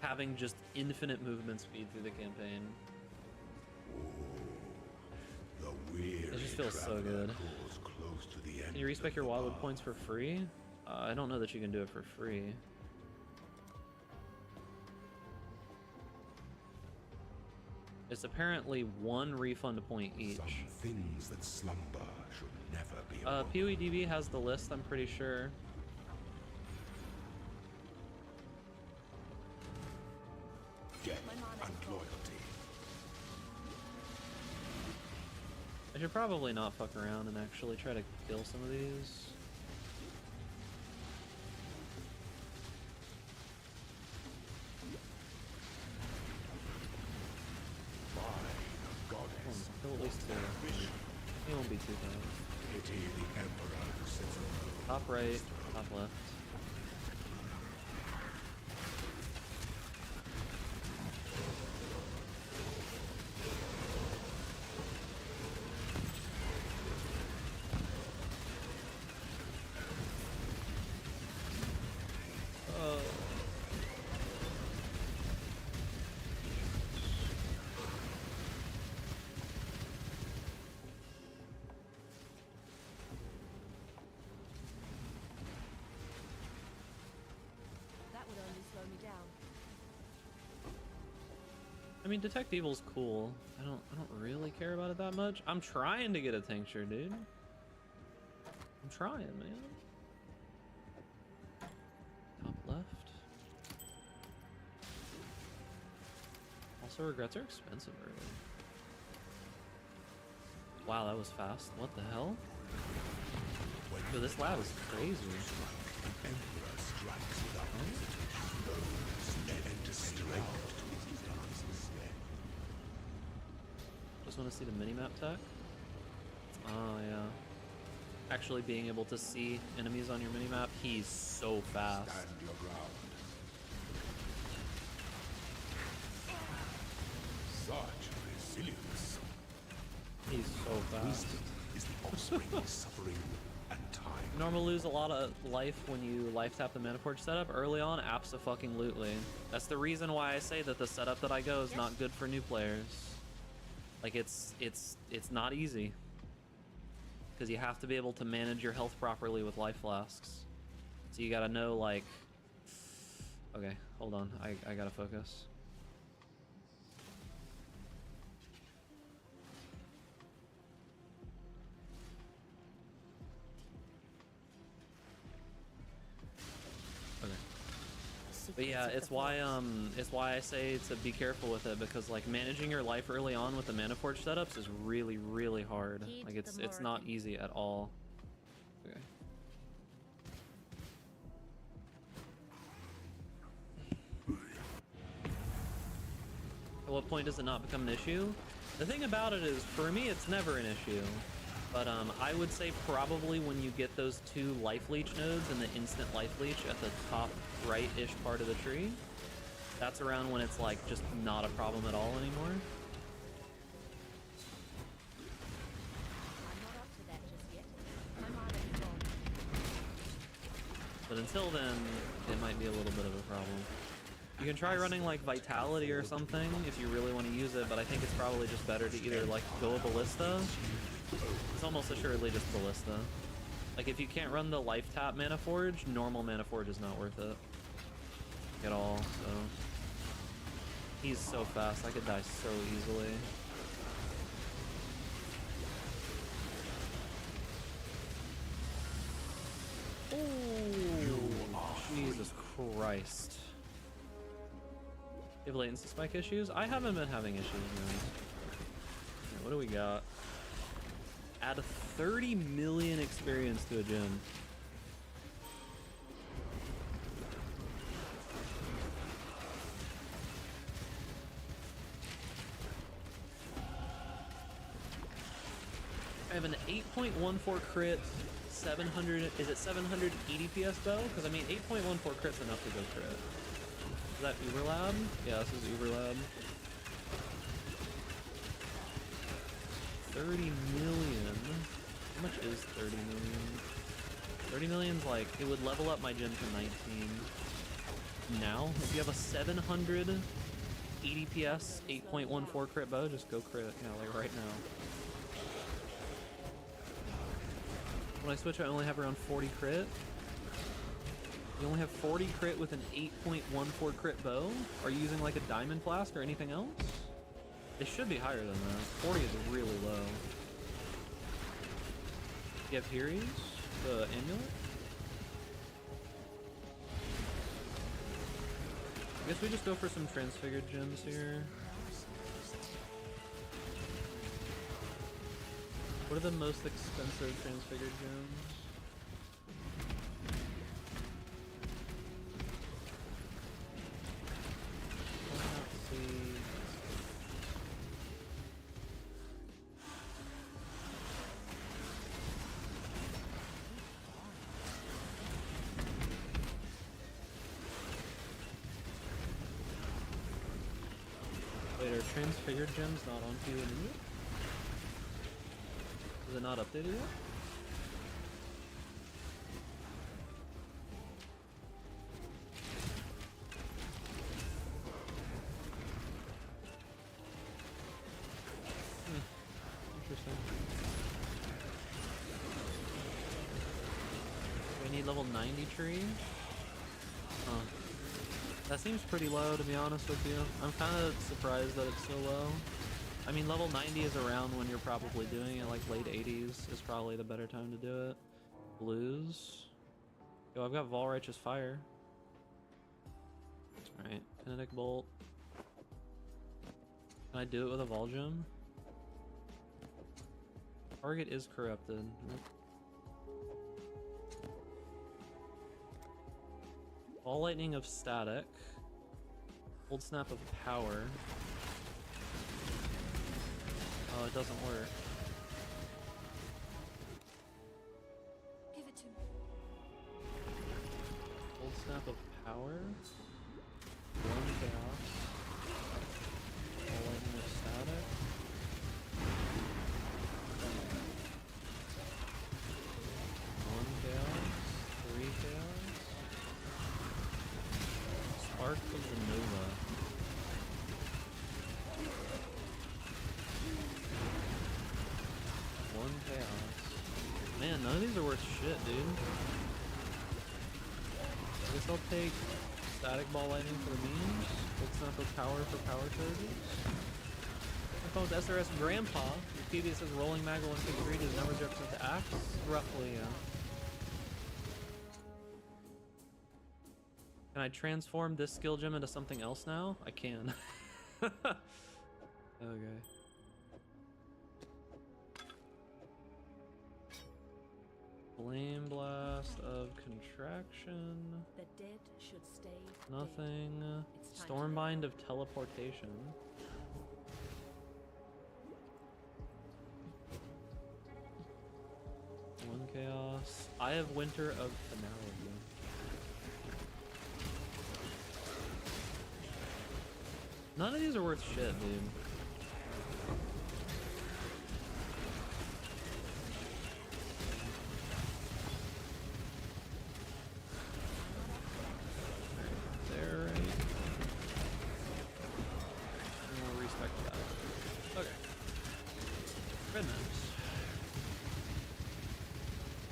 having just infinite movement speed through the campaign. It just feels so good. Can you respec your wildwood points for free? I don't know that you can do it for free. It's apparently 1 refund point each. Some things that slumber should never be POE has the list, I'm pretty sure. Death and loyalty. I should probably not fuck around and actually try to kill some of these. Kill at least 2. He won't be too bad. Pity the Emperor who sits alone. Top right, top left. That would only slow me down. I mean, Detect Evil's cool. I don't really care about it that much. I'm trying to get a tincture, dude. I'm trying, man. Top left. Also, regrets are expensive early. Wow, that was fast. What the hell? Yo, this lab is crazy. Emperor strikes without hesitation. Those and strength to his dances. Just want to see the minimap tech. Oh, yeah. Actually being able to see enemies on your minimap, he's so fast. Stand your ground. Such resilience. He's so fast. Wisdom is the offspring of suffering and time. You normally lose a lot of life when you life tap the mana forge setup early on. Abso-fucking-lutely. That's the reason why I say that the setup that I go is not good for new players. Like it's not easy. Because you have to be able to manage your health properly with life flasks. So you gotta know, like... Okay, hold on. I gotta focus. Okay. But yeah, it's why I say to be careful with it, because like managing your life early on with the mana forge setups is really, really hard. Like it's not easy at all. Okay. At what point does it not become an issue? The thing about it is, for me, it's never an issue. But I would say probably when you get those 2 life leech nodes and the instant life leech at the top right-ish part of the tree, that's around when it's like just not a problem at all anymore. I'm not up to that just yet. My mind is gone. But until then, it might be a little bit of a problem. You can try running like Vitality or something if you really want to use it, but I think it's probably just better to either like go a Balista. It's almost assuredly just Balista. Like if you can't run the life tap mana forge, normal mana forge is not worth it at all. So he's so fast, I could die so easily. Oh, Jesus Christ. You have latency spike issues? I haven't been having issues, man. Right, what do we got? Add 30 million experience to a gym. I have an 8.14 crit, 700, is it 780 PS bow? Because I mean 8.14 crit's enough to go crit. Is that Uber Lab? Yeah, this is Uber Lab. 30 million. How much is 30 million? 30 million's like, it would level up my gym to 19. Now, if you have a 700 EDPS 8.14 crit bow, just go crit. Yeah, like right now. When I switch, I only have around 40 crit. You only have 40 crit with an 8.14 crit bow? Are you using like a diamond flask or anything else? They should be higher than that. 40 is really low. You have Heres? The amulet? I guess we just go for some transfigured gems here. What are the most expensive transfigured gems? Wait, are transfigured gems not on POE? Is it not updated yet? Interesting. We need level 90 tree? Huh. That seems pretty low, to be honest with you. I'm kind of surprised that it's so low. I mean, level 90 is around when you're probably doing it, like late 80s is probably the better time to do it. Blues. Yo, I've got Vol Righteous Fire. Alright, Kinetic Bolt. Can I do it with a Vol Gem? Target is corrupted. Ball Lightning of Static. Cold Snap of Power. Oh, it doesn't work. Give it to me. Cold Snap of Power. One Chaos. Ball Lightning of Static. One Chaos. Three Chaos. Spark of the Nova. One Chaos. Man, none of these are worth shit, dude. I guess I'll take Static Ball Lightning for the memes. Cold Snap of Power for power charges. My phone's SRS Grandpa. Wikipedia says rolling mag 153 does numbers represent the axe? Roughly, yeah. Can I transform this skill gem into something else now? I can. Okay. Flame Blast of Contraction. The dead should stay Nothing. dead. It's time to Stormbind of Teleportation. One Chaos. Eye of Winter of Finality. None of these are worth shit, dude. There, right? And we'll respec that. Okay. Red maps.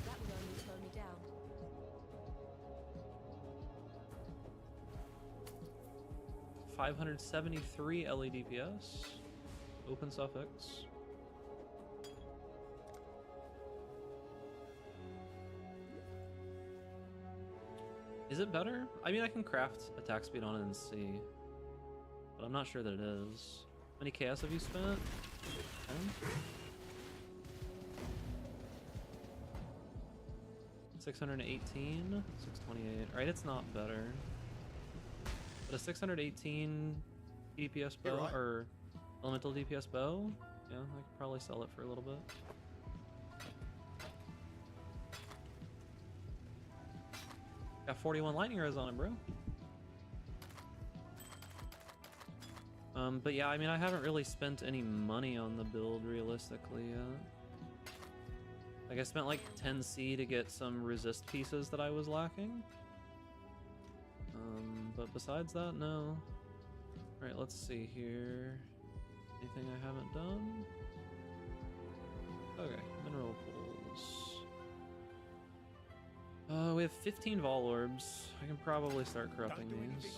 That would only slow me down. 573 LED DPS. Open suffix. Is it better? I mean, I can craft attack speed on it and see, but I'm not sure that it is. How many chaos have you spent? 10? 618, 628. Alright, it's not better. But a 618 DPS bow, right. or elemental DPS bow, yeah, I could probably sell it for a little bit. Got 41 lightning arrows on it, bro. But yeah, I mean, I haven't really spent any money on the build realistically yet. Like, I spent like 10C to get some resist pieces that I was lacking. But besides that, no. Alright, let's see here. Anything I haven't done? Okay, mineral pools. We have 15 Vol Orbs. I can probably start corrupting these.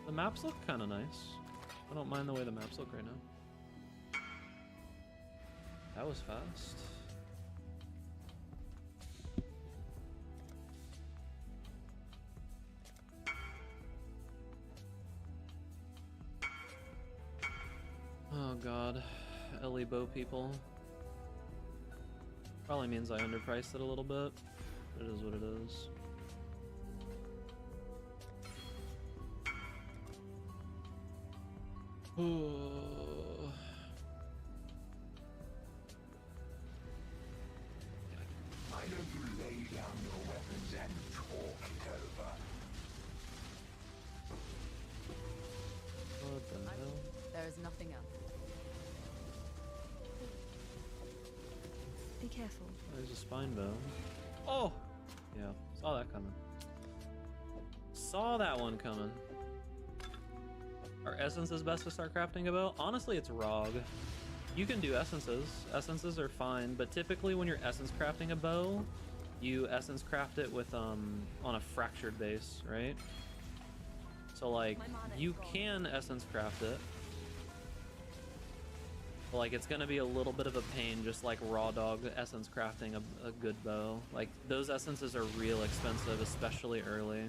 The maps look kind of nice. I don't mind the way the maps look right now. That was fast. Oh god, LE bow people. Probably means I underpriced it a little bit, but it is what it is. Why don't you lay down your weapons and talk it over? What the hell? There is nothing else. Be careful. There's a spine bow. Oh! Yeah, saw that coming. Saw that one coming. Are essences best to start crafting a bow? Honestly, it's ROG. You can do essences. Essences are fine, but typically when you're essence crafting a bow, you essence craft it with on a fractured base, right? So like you can essence craft it. But like it's gonna be a little bit of a pain, just like raw dog essence crafting a good bow. Like those essences are real expensive, especially early.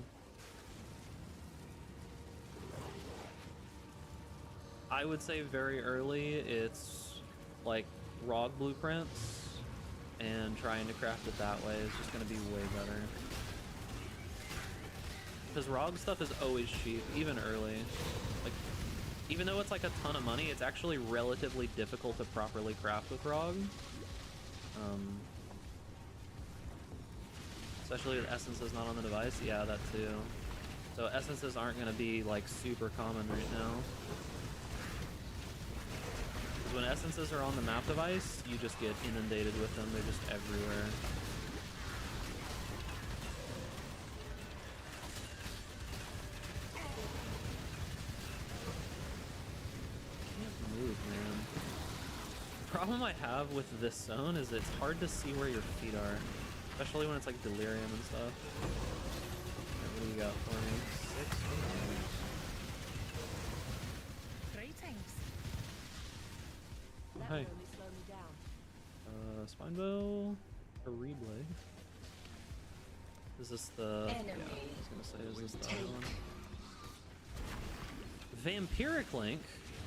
I would say very early it's like ROG blueprints, and trying to craft it that way is just going to be way better. Because ROG stuff is always cheap, even early. Like, even though it's like a ton of money, it's actually relatively difficult to properly craft with ROG. Especially with essences not on the device. Yeah, that too. So essences aren't going to be like super common right now. When essences are on the map device, you just get inundated with them. They're just everywhere. Can't move, man. The problem I have with this zone is it's hard to see where your feet are, especially when it's like delirium and stuff. What do you got for me? 6 damage. That Hey. would only slow me down. Spine bow, a reblade. Is this the? Yeah, I was gonna say, is this the other one? Vampiric Link.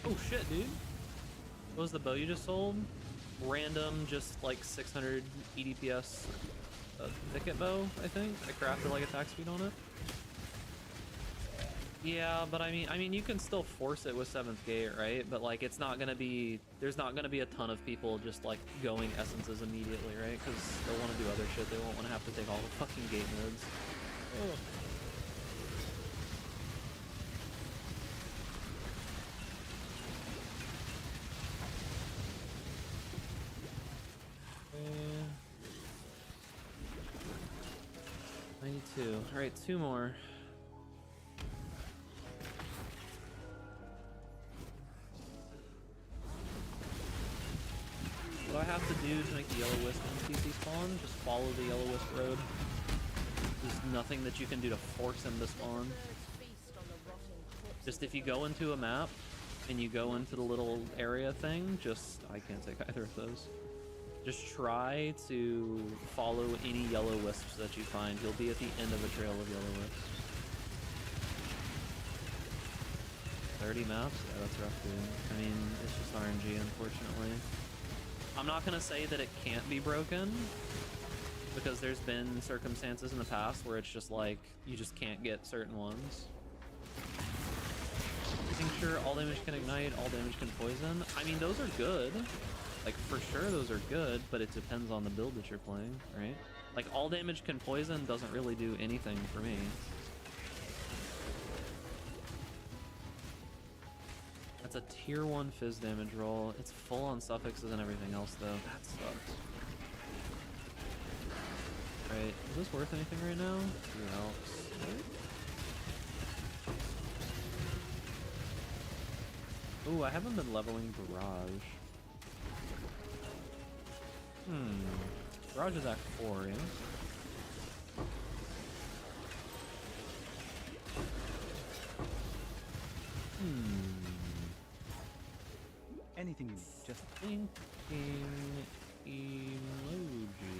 Oh shit, dude. What was the bow you just sold? Random, just like 600 EDPS thicket bow, I think. I crafted like attack speed on it. Yeah, but I mean, you can still force it with 7th gate, right? But like, it's not gonna be. There's not gonna be a ton of people just like going essences immediately, right? Because they'll want to do other shit. They won't want to have to take all the fucking gate modes. Oh. Okay. 92. All right, 2 more. What do I have to do to make the yellow wisp in CC spawn? Just follow the yellow wisp road. There's nothing that you can do to force him to spawn. Just if you go into a map and you go into the little area thing, just I can't take either of those. Just try to follow any yellow wisps that you find. You'll be at the end of a trail of yellow wisps. 30 maps? Yeah, that's rough, dude. I mean, it's just RNG, unfortunately. I'm not gonna say that it can't be broken, because there's been circumstances in the past where it's just like, you just can't get certain ones. Making sure all damage can ignite, all damage can poison. I mean, those are good. Like, for sure those are good, but it depends on the build that you're playing, right? Like, all damage can poison doesn't really do anything for me. That's a tier 1 fizz damage roll. It's full on suffixes and everything else, though. That sucks. Right, is this worth anything right now? 3 helps. Ooh, I haven't been leveling Barrage. Barrage is Act 4, yeah? Anything you need, just Thinking emoji.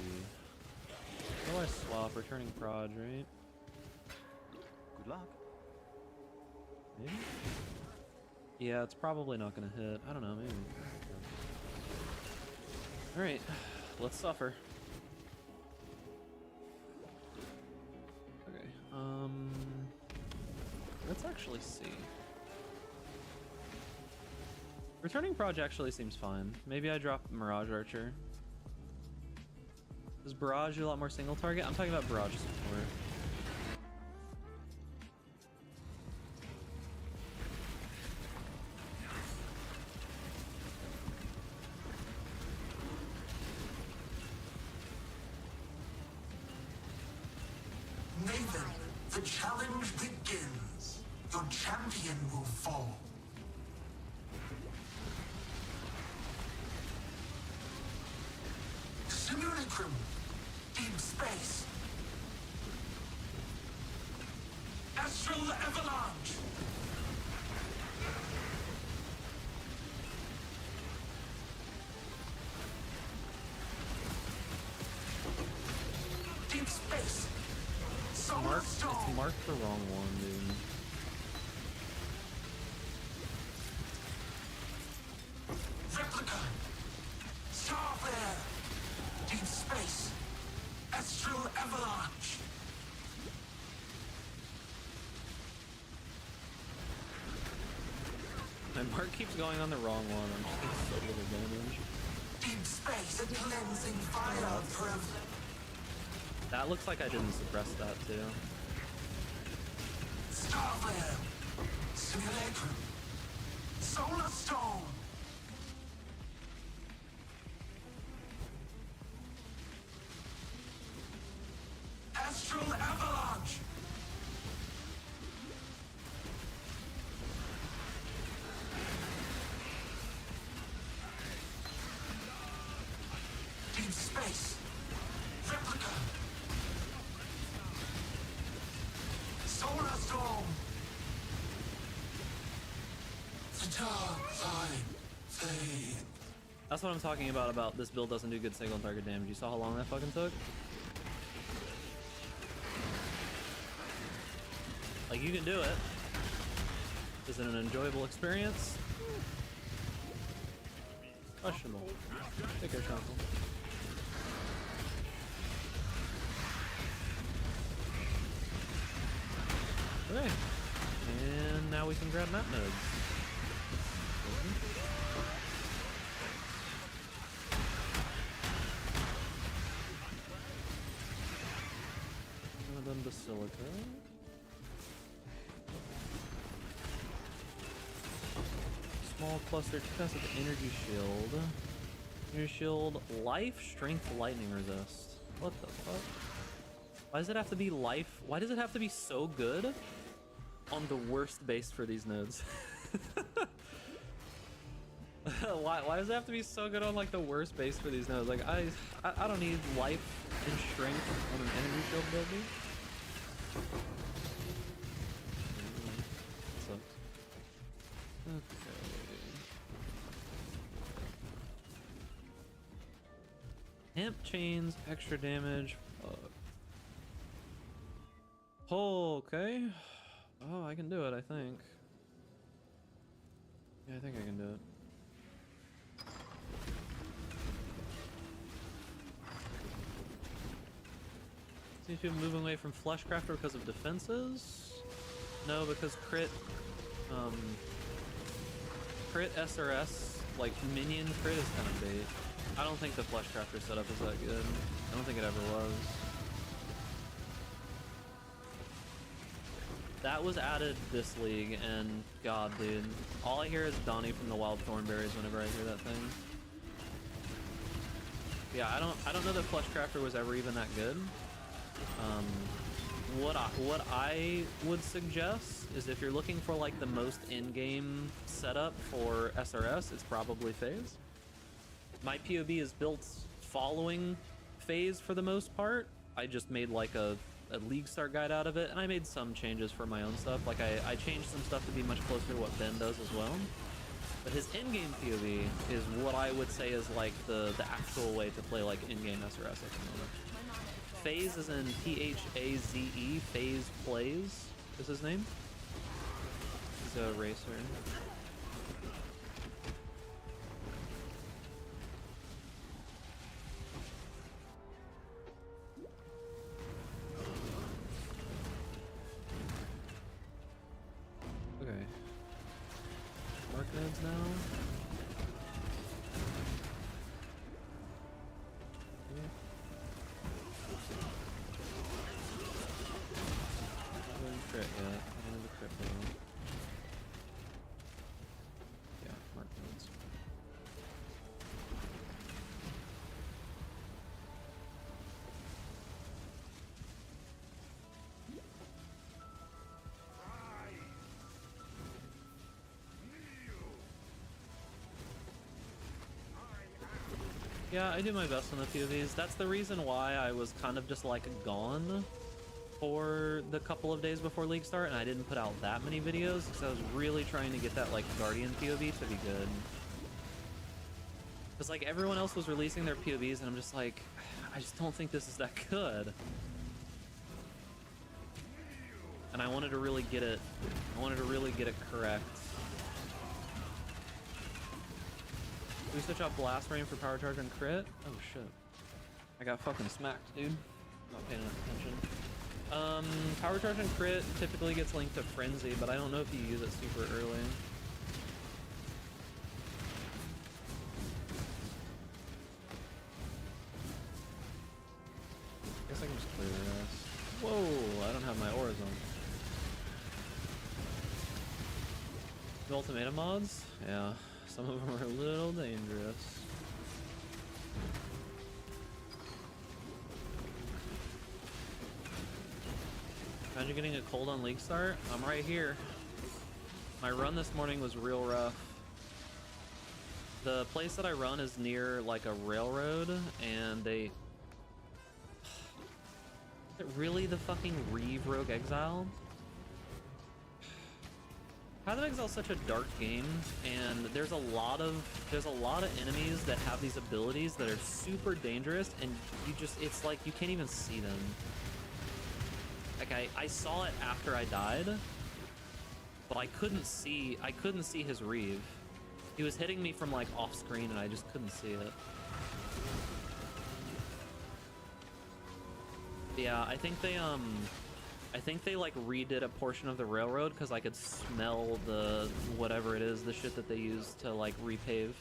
How do I swap? Returning prod, right? good luck. Maybe? Yeah, it's probably not gonna hit. I don't know, maybe. Alright, let's suffer. Okay, let's actually see. Returning Proj actually seems fine. Maybe I drop Mirage Archer. Does Barrage do a lot more single target? I'm talking about Barrage support. then, the challenge begins. Your champion will fall. Simulacrum. Deep space. Astral avalanche. Deep space. Solar storm. It's marked the wrong one, dude. Replica. Starflare. Deep space. Astral avalanche. My mark keeps going on the wrong one. I'm just getting so little damage. Deep space. A cleansing fire forever. That looks like I didn't suppress that too. Starflare. Simulacrum. Solar storm. Astral avalanche. Deep space. Replica. Solar storm. The dark side fade. That's what I'm talking about this build doesn't do good single target damage. You saw how long that fucking took? Like, you can do it. Is it an enjoyable experience? Questionable. Take your shuffle. Okay. And now we can grab map nodes. One of them Basilica. Small cluster, 2 passive energy shield. Energy shield, life, strength, lightning resist. What the fuck? Why does it have to be life? Why does it have to be so good on the worst base for these nodes? why does it have to be so good on like the worst base for these nodes? Like I don't need life and strength on an energy shield build, dude. That sucks. Okay. Amp chains, extra damage. Fuck. Oh, okay. Oh, I can do it, I think. Yeah, I think I can do it. Seems to be moving away from Fleshcrafter because of defenses? No, because crit SRS, like minion crit is kind of bait. I don't think the Fleshcrafter setup is that good. I don't think it ever was. That was added this league, and god, dude. All I hear is Donnie from the Wild Thornberries whenever I hear that thing. Yeah, I don't know that Fleshcrafter was ever even that good. What I would suggest is if you're looking for like the most in-game setup for SRS, it's probably Phase. My POB is built following Phase for the most part. I just made like a league start guide out of it, and I made some changes for my own stuff. Like I changed some stuff to be much closer to what Ben does as well. But his in-game POV is what I would say is like the actual way to play like in-game SRS at the moment. Phase is in P-H-A-Z-E, Phase Plays is his name. He's a racer. Okay. Mark nodes now. Crit yet. I don't have a crit though. Yeah, I do my best on the POVs. That's the reason why I was kind of just like gone for the couple of days before League start, and I didn't put out that many videos because I was really trying to get that like Guardian POV to be good. Because like everyone else was releasing their POVs, and I'm just like, I just don't think this is that good. And I wanted to really get it. I wanted to really get it correct. Do we switch out Blast Rain for Power Charge and Crit? Oh shit. I got fucking smacked, dude. Not paying enough attention. Power Charge and Crit typically gets linked to Frenzy, but I don't know if you use it super early. Guess I can just clear the rest. Whoa, I don't have my auras on. The ultimatum mods? Yeah, some of them are a little dangerous. Imagine getting a cold on League start? I'm right here. My run this morning was real rough. The place that I run is near like a railroad, and they... Is it really the fucking Reeve Rogue Exile? Path of Exile is such a dark game, and there's a lot of enemies that have these abilities that are super dangerous, and you just, it's like you can't even see them. Like I saw it after I died, but I couldn't see his Reeve. He was hitting me from like off screen, and I just couldn't see it. Yeah, I think they like redid a portion of the railroad because I could smell the whatever it is, the shit that they use to like repave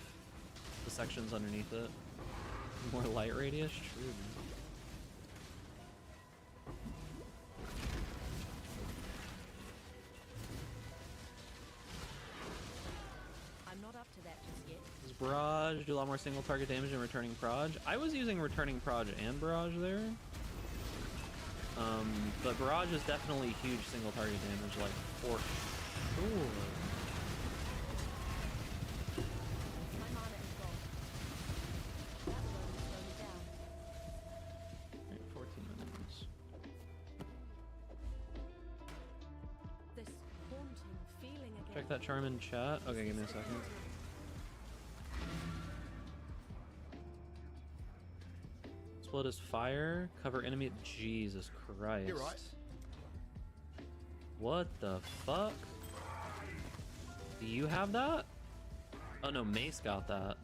the sections underneath it. More light radius, true. I'm not up to that just yet. Does Barrage do a lot more single target damage than returning Proj? I was using returning Proj and Barrage there. But Barrage is definitely huge single target damage, like for sure. My mana is gone. That alone will slow me down. Right, 14 minutes. This haunting feeling again. Check that charm in chat. Okay, give me a second. Split is fire. Cover enemy. Jesus Christ. You're right. What the fuck? Do you have that? Oh no, Mace got that.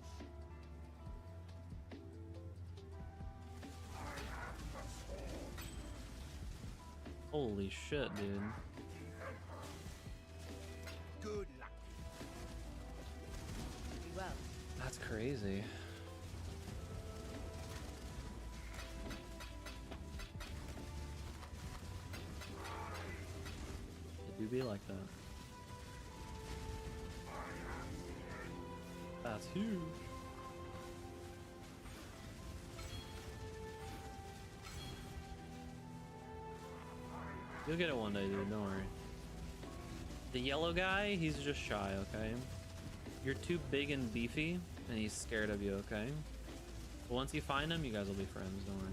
Holy shit, dude. Good luck. Pretty well. That's crazy. It do be like that. That's huge. You'll get it one day, dude. Don't worry. The yellow guy, he's just shy, okay? You're too big and beefy, and he's scared of you, okay? But once you find him, you guys will be friends, don't worry.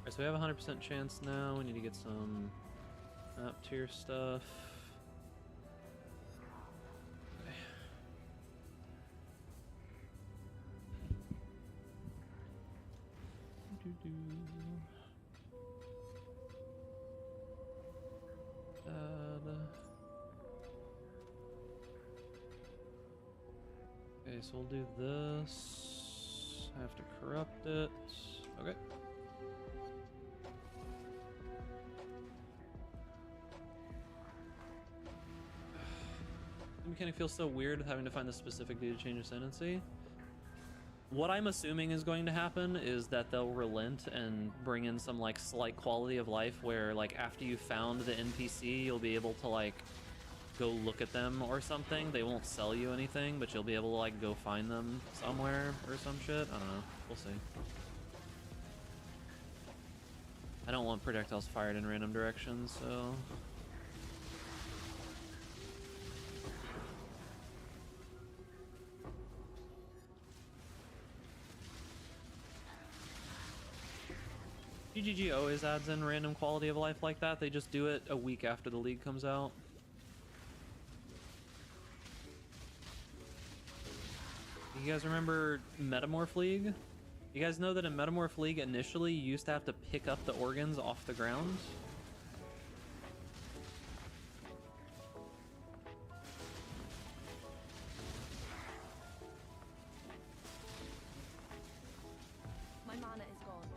Alright, so we have a 100% chance now. We need to get some up tier stuff. Okay, so we'll do this. I have to corrupt it. Okay. The mechanic feels so weird with having to find the specific dude to change ascendancy. What I'm assuming is going to happen is that they'll relent and bring in some like slight quality of life where like after you found the NPC you'll be able to like go look at them or something. They won't sell you anything, but you'll be able to like go find them somewhere or some shit. I don't know. We'll see. I don't want projectiles fired in random directions, so... GGG always adds in random quality of life like that. They just do it a week after the league comes out. You guys remember Metamorph League? You guys know that in Metamorph League initially you used to have to pick up the organs off the ground? My mana is gone.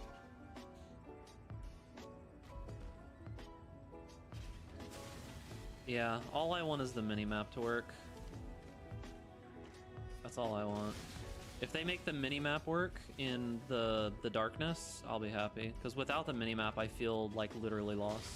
Yeah, all I want is the minimap to work. That's all I want. If they make the minimap work in the darkness, I'll be happy. Because without the minimap, I feel like literally lost.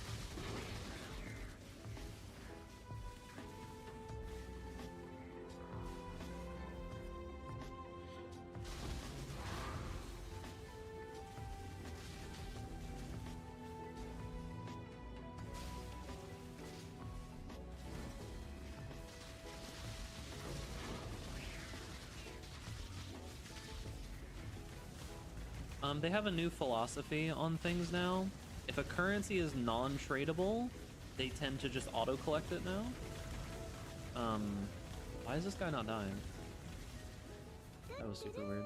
They have a new philosophy on things now. If a currency is non-tradable, they tend to just auto-collect it now. Why is this guy not dying? That was super weird.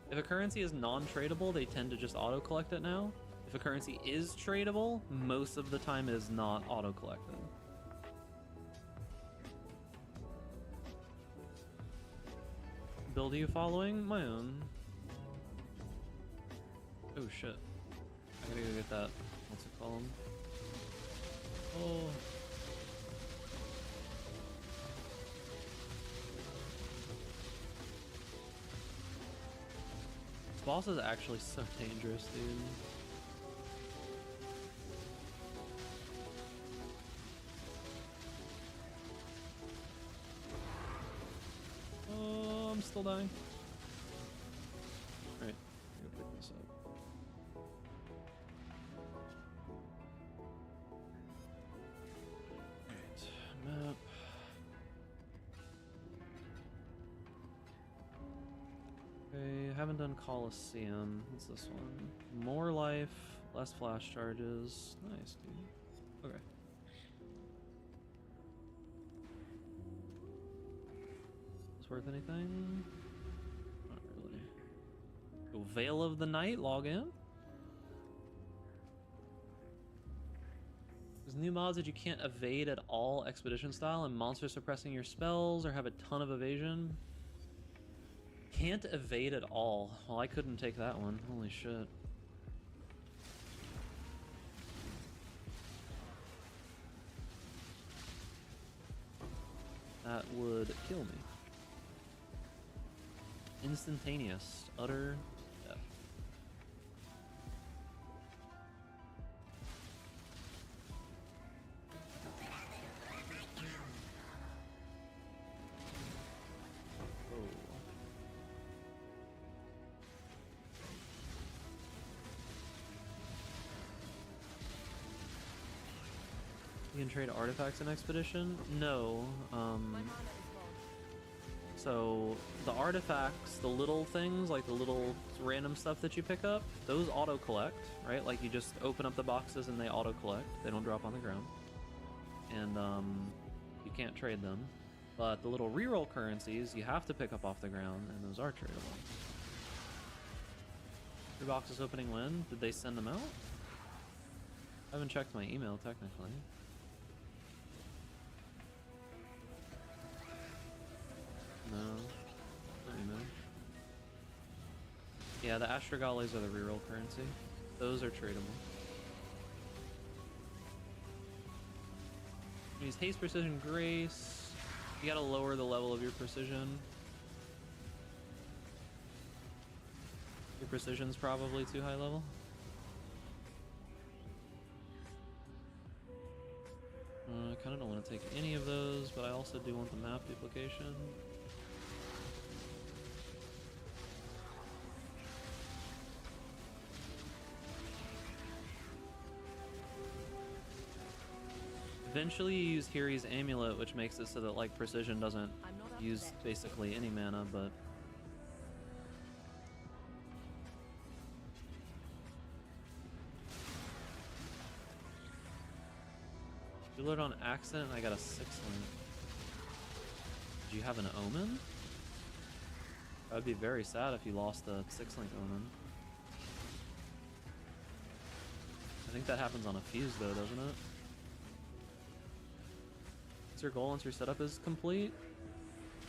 If a currency is non-tradable, they tend to just auto-collect it now. If a currency is tradable, most of the time it is not auto-collected. Build are you following? My own. Oh shit. I gotta go get that. What's it called? Oh. This boss is actually so dangerous, dude. Oh, I'm still dying. Alright, I'm gonna pick this up. Map. Okay, haven't done Coliseum. What's this one? More life, less flash charges. Nice, dude. Okay. Is this worth anything? Not really. Oh, Veil of the Night, log in. There's new mods that you can't evade at all expedition style and monsters suppressing your spells or have a ton of evasion. Can't evade at all. Well, I couldn't take that one. Holy shit. That would kill me. Instantaneous. Utter death. You can trade artifacts in Expedition? No. So the artifacts, the little things, like the little random stuff that you pick up, those auto-collect, right? Like you just open up the boxes and they auto-collect. They don't drop on the ground. And you can't trade them. But the little reroll currencies, you have to pick up off the ground, and those are tradable. Your box is opening when? Did they send them out? I haven't checked my email, technically. No. Not email. Yeah, the Astrogales are the reroll currency. Those are tradable. Use haste, precision, grace. You gotta lower the level of your precision. Your precision's probably too high level. I kind of don't want to take any of those, but I also do want the map duplication. Eventually you use Hiri's amulet, which makes it so that like precision doesn't use basically any mana, but you load on accident and I got a 6 link. Did you have an omen? That would be very sad if you lost a 6 link omen. I think that happens on a fuse though, doesn't it? What's your goal once your setup is complete?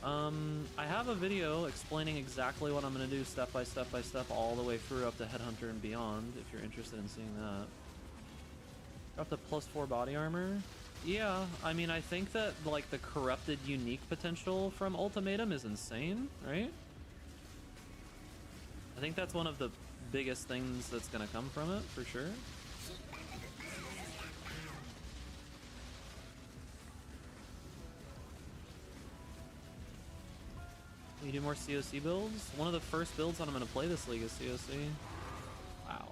I have a video explaining exactly what I'm going to do step by step by step all the way through up to Headhunter and beyond, if you're interested in seeing that. Up to +4 body armor. Yeah, I mean, I think that like the corrupted unique potential from Ultimatum is insane, right? I think that's one of the biggest things that's going to come from it, for sure. You do more COC builds? One of the first builds that I'm going to play this league is COC. Wow.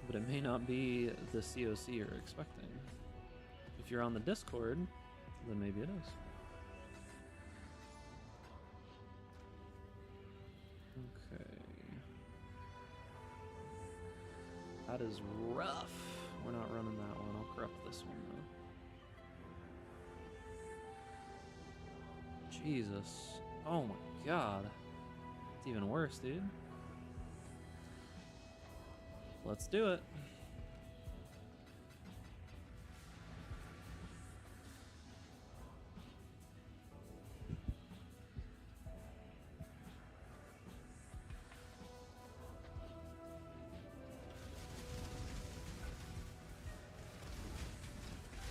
But it may not be the COC you're expecting. If you're on the Discord, then maybe it is. Okay. That is rough. We're not running that one. I'll corrupt this one though. Jesus. Oh my god. It's even worse, dude. Let's do it.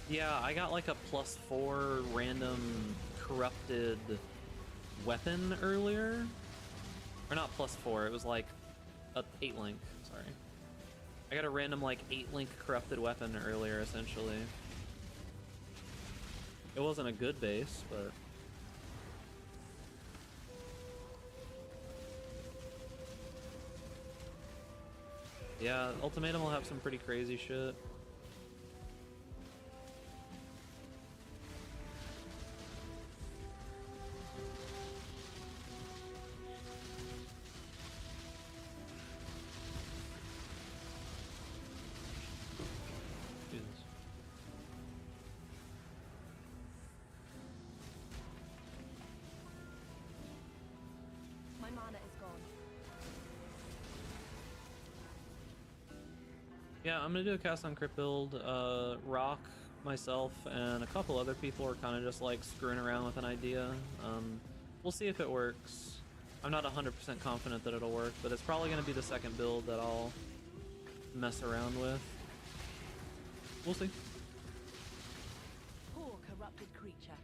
Yeah, I got like a +4 random corrupted weapon earlier. Or not +4, it was like a 8 link, sorry. I got a random like 8 link corrupted weapon earlier, essentially. It wasn't a good base, but... yeah, Ultimatum will have some pretty crazy shit. My mana is gone. Yeah, I'm gonna do a cast on crit build. Rock, myself, and a couple other people are kind of just like screwing around with an idea. We'll see if it works. I'm not 100% confident that it'll work, but it's probably gonna be the second build that I'll mess around with. We'll see. Poor corrupted creature.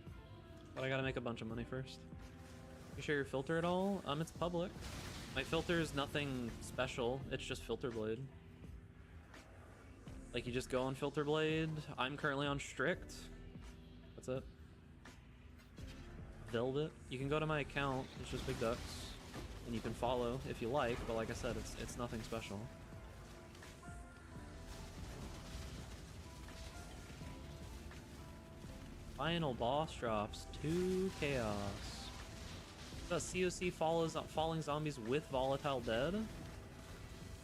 But I gotta make a bunch of money first. You share your filter at all? It's public. My filter is nothing special. It's just Filter Blade. Like, you just go on Filter Blade. I'm currently on Strict. That's it. Velvet. You can go to my account. It's just Big Ducks. And you can follow if you like, but like I said, it's nothing special. Final boss drops 2 chaos. Does COC falling zombies with volatile dead?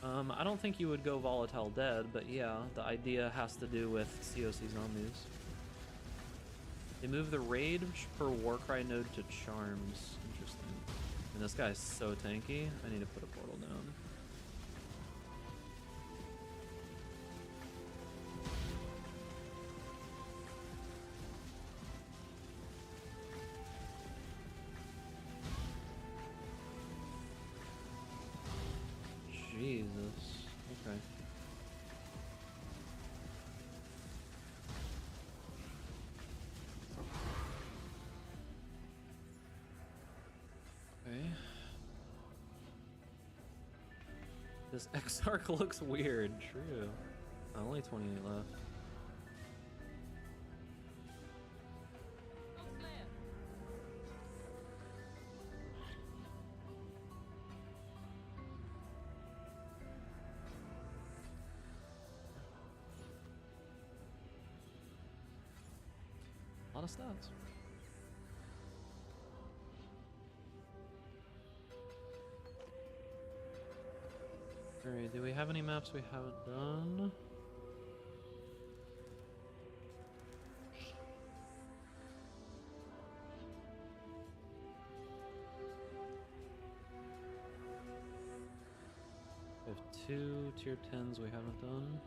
I don't think you would go volatile dead, but yeah, the idea has to do with COC zombies. They move the rage per Warcry node to charms. Interesting. And this guy's so tanky. I need to put a portal down. Jesus. Okay. Okay. This X-Arc looks weird. True. Only 28 left. A lot of stats. Alright, do we have any maps we haven't done? We have 2 tier 10s we haven't done.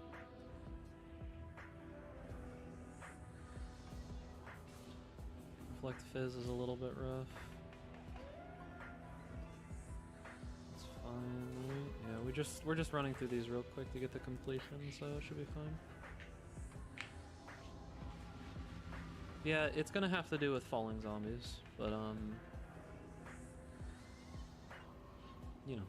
Reflect Fizz is a little bit rough. It's fine, right? Yeah, we're just running through these real quick to get the completion, so it should be fine. Yeah, it's gonna have to do with falling zombies, but you know.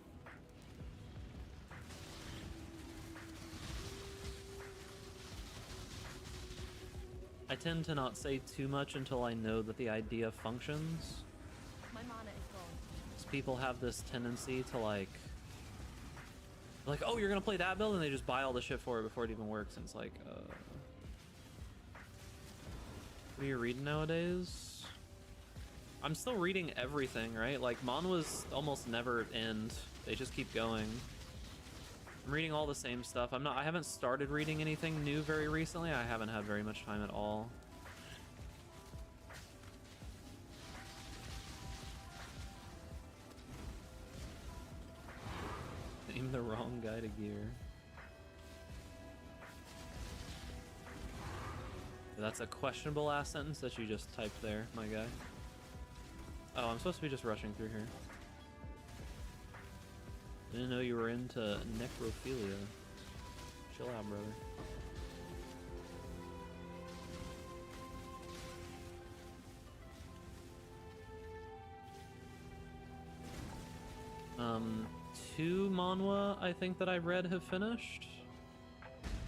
I tend to not say too much until I know that the idea functions. My mana is gone. Because people have this tendency to like, oh, you're gonna play that build, and they just buy all the shit for it before it even works, and it's like, what are you reading nowadays? I'm still reading everything, right? Like, manhwas almost never end. They just keep going. I'm reading all the same stuff. I haven't started reading anything new very recently. I haven't had very much time at all. Name the wrong guy to gear. That's a questionable ass sentence that you just typed there, my guy. Oh, I'm supposed to be just rushing through here. Didn't know you were into necrophilia. Chill out, brother. Two manhwa I think that I've read have finished.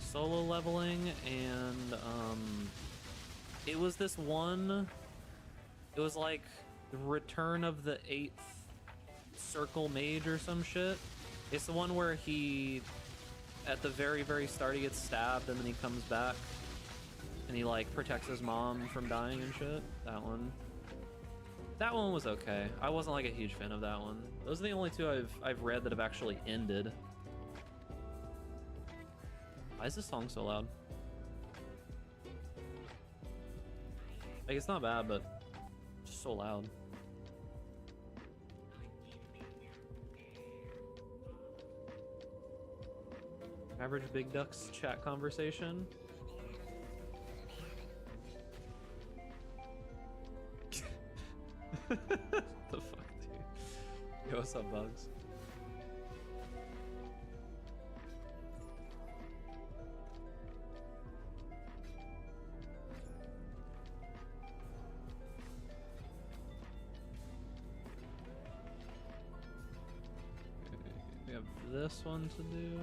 Solo leveling, and it was this one. It was like the Return of the 8th Circle Mage or some shit. It's the one where he, at the very, very start, he gets stabbed and then he comes back and he like protects his mom from dying and shit. That one. That one was okay. I wasn't like a huge fan of that one. Those are the only two I've read that have actually ended. Why is this song so loud? Like, it's not bad, but just so loud. Average Big Ducks chat conversation. The fuck, dude? Yo, what's up, Bugs? Okay, we have this one to do.